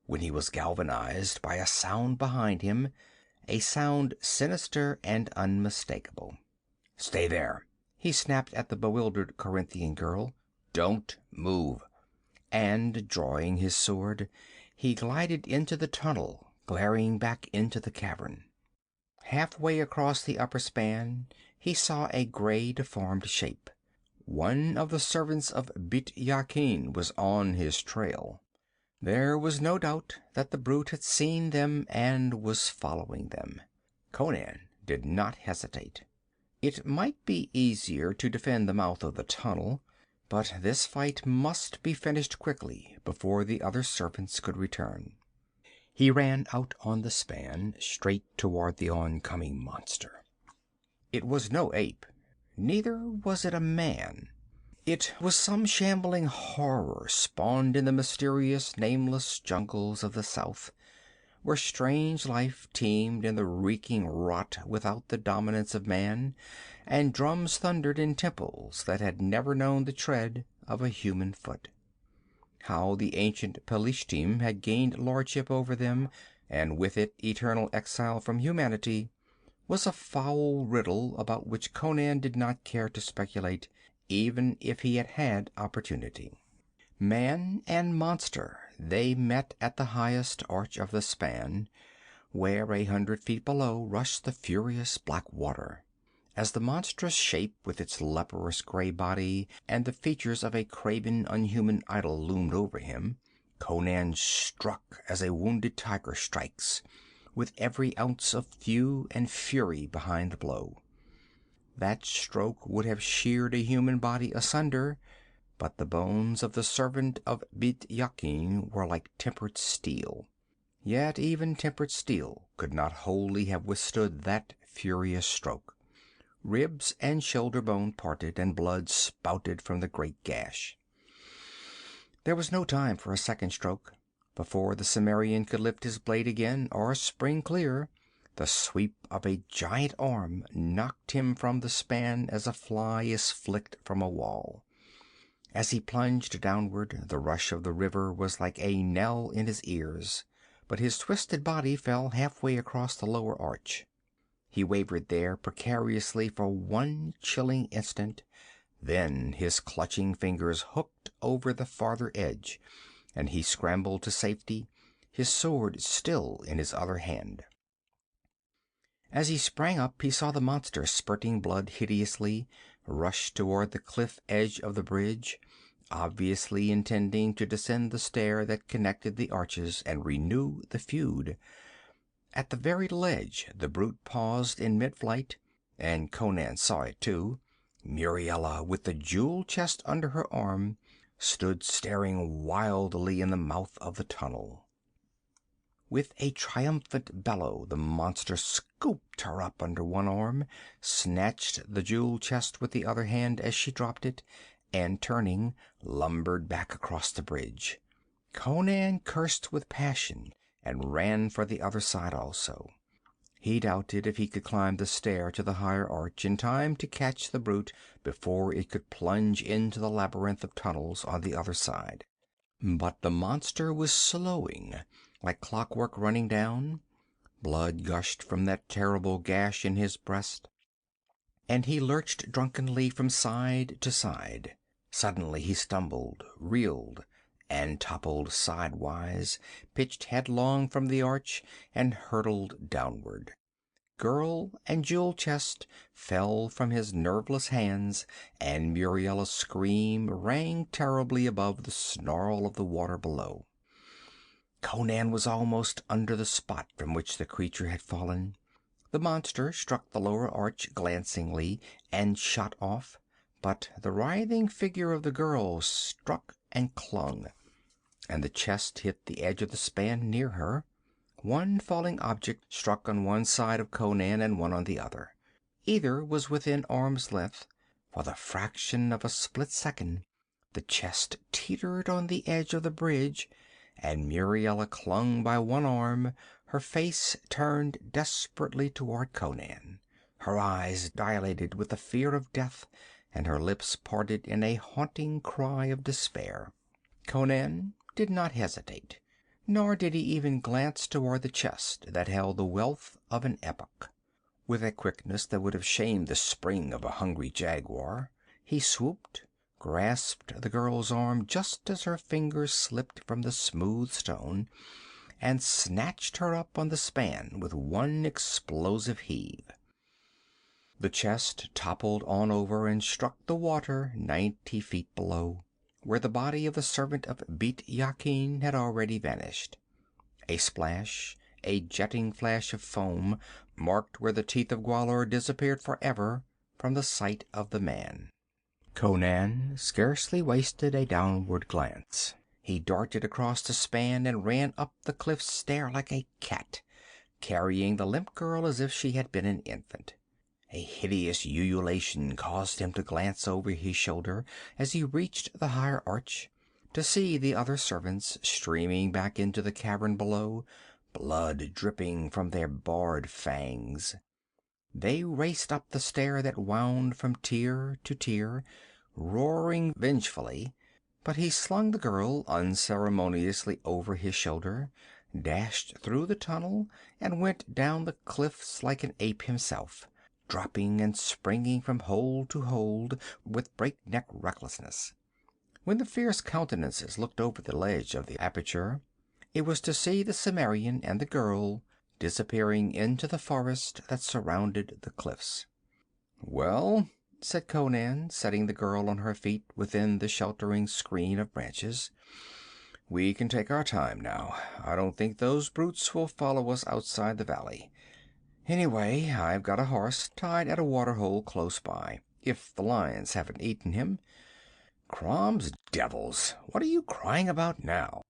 when he was galvanized by a sound behind him, a sound sinister and unmistakable. "Stay there," he snapped at the bewildered Corinthian girl. "Don't move." And, drawing his sword, he glided into the tunnel, glaring back into the cavern. Halfway across the upper span, he saw a gray, deformed shape. One of the servants of Bit Yakin was on his trail. There was no doubt that the brute had seen them and was following them. Conan did not hesitate. It might be easier to defend the mouth of the tunnel, but this fight must be finished quickly before the other servants could return. He ran out on the span, straight toward the oncoming monster. It was no ape, neither was it a man. It was some shambling horror spawned in the mysterious, nameless jungles of the south, where strange life teemed in the reeking rot without the dominance of man, and drums thundered in temples that had never known the tread of a human foot. How the ancient Pelishtim had gained lordship over them, and with it eternal exile from humanity, was a foul riddle about which Conan did not care to speculate, even if he had had opportunity. Man and monster, they met at the highest arch of the span, where 100 feet below rushed the furious black water. As the monstrous shape with its leprous gray body and the features of a craven, unhuman idol loomed over him, Conan struck as a wounded tiger strikes, with every ounce of thew and fury behind the blow. That stroke would have sheared a human body asunder, but the bones of the servant of Bit Yakin were like tempered steel. Yet even tempered steel could not wholly have withstood that furious stroke. Ribs and shoulder bone parted, and blood spouted from the great gash. There was no time for a second stroke. Before the Cimmerian could lift his blade again or spring clear, the sweep of a giant arm knocked him from the span as a fly is flicked from a wall. As he plunged downward, the rush of the river was like a knell in his ears, but his twisted body fell halfway across the lower arch. He wavered there precariously for one chilling instant, then his clutching fingers hooked over the farther edge, and he scrambled to safety, his sword still in his other hand. As he sprang up, he saw the monster, spurting blood hideously, rush toward the cliff edge of the bridge, obviously intending to descend the stair that connected the arches and renew the feud. At the very ledge, the brute paused in mid-flight, and Conan saw it too. Muriela, with the jewel chest under her arm, stood staring wildly in the mouth of the tunnel. With a triumphant bellow, the monster scooped her up under one arm, snatched the jewel chest with the other hand as she dropped it, and turning, lumbered back across the bridge. Conan cursed with passion and ran for the other side also. He doubted if he could climb the stair to the higher arch in time to catch the brute before it could plunge into the labyrinth of tunnels on the other side. But the monster was slowing, like clockwork running down. Blood gushed from that terrible gash in his breast, and he lurched drunkenly from side to side. Suddenly he stumbled, reeled, and toppled sidewise, pitched headlong from the arch, and hurtled downward. Girl and jewel chest fell from his nerveless hands, and Muriela's scream rang terribly above the snarl of the water below. Conan was almost under the spot from which the creature had fallen. The monster struck the lower arch glancingly and shot off, but the writhing figure of the girl struck and clung, and the chest hit the edge of the span near her. One falling object struck on one side of Conan and one on the other. Either was within arm's length. For the fraction of a split second, the chest teetered on the edge of the bridge, and Muriela clung by one arm, her face turned desperately toward Conan, her eyes dilated with the fear of death, and her lips parted in a haunting cry of despair. Conan did not hesitate, nor did he even glance toward the chest that held the wealth of an epoch. With a quickness that would have shamed the spring of a hungry jaguar, he swooped, grasped the girl's arm just as her fingers slipped from the smooth stone, and snatched her up on the span with one explosive heave. The chest toppled on over and struck the water 90 feet below, where the body of the servant of Beit Yakin had already vanished. A splash, a jetting flash of foam, marked where the Teeth of Gwahlur disappeared forever from the sight of the man. Conan scarcely wasted a downward glance. He darted across the span and ran up the cliff stair like a cat, carrying the limp girl as if she had been an infant. A hideous ululation caused him to glance over his shoulder as he reached the higher arch, to see the other servants streaming back into the cavern below, blood dripping from their bared fangs. They raced up the stair that wound from tier to tier, roaring vengefully, but he slung the girl unceremoniously over his shoulder, dashed through the tunnel, and went down the cliffs like an ape himself, dropping and springing from hold to hold with breakneck recklessness. When the fierce countenances looked over the ledge of the aperture, it was to see the Cimmerian and the girl disappearing into the forest that surrounded the cliffs. "Well," said Conan, setting the girl on her feet within the sheltering screen of branches, "we can take our time now. I don't think those brutes will follow us outside the valley. Anyway, I've got a horse tied at a waterhole close by, if the lions haven't eaten him. Crom's devils, what are you crying about now?"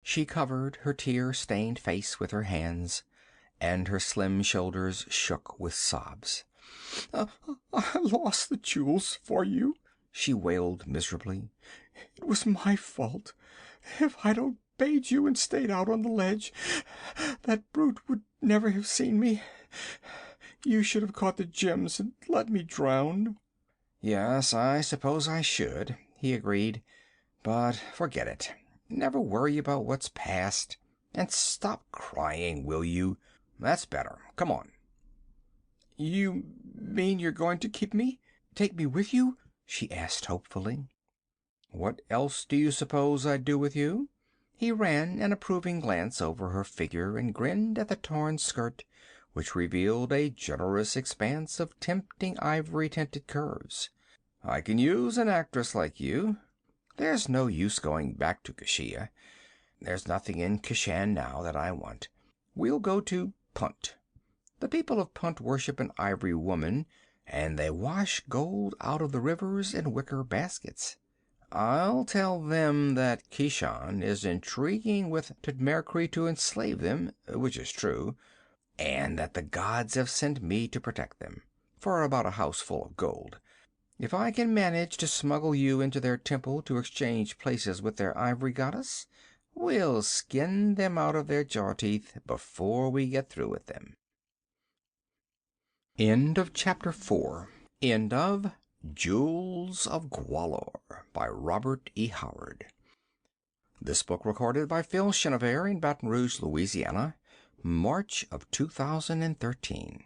She covered her tear-stained face with her hands, and her slim shoulders shook with sobs. "I lost the jewels for you," she wailed miserably. It was my fault. If I'd obeyed you and stayed out on the ledge, that brute would never have seen me. You should have caught the gems and let me drown." "Yes, I suppose I should," he agreed. "But forget it. Never worry about what's past. And stop crying, will you? That's better. Come on." "You mean you're going to keep me? Take me with you?" she asked hopefully. "What else do you suppose I'd do with you?" He ran an approving glance over her figure and grinned at the torn skirt, which revealed a generous expanse of tempting ivory-tinted curves. "I can use an actress like you. There's no use going back to Keshia. There's nothing in Keshan now that I want. We'll go to Punt. The people of Punt worship an ivory woman, and they wash gold out of the rivers in wicker baskets. I'll tell them that Keshan is intriguing with Thutmekri to enslave them, which is true, and that the gods have sent me to protect them, for about a house full of gold. If I can manage to smuggle you into their temple to exchange places with their ivory goddess, we'll skin them out of their jaw teeth before we get through with them." End of chapter 4. End of Jewels of Gwahlur by Robert E. Howard. This book recorded by Phil Chenevert in Baton Rouge, Louisiana, March of 2013.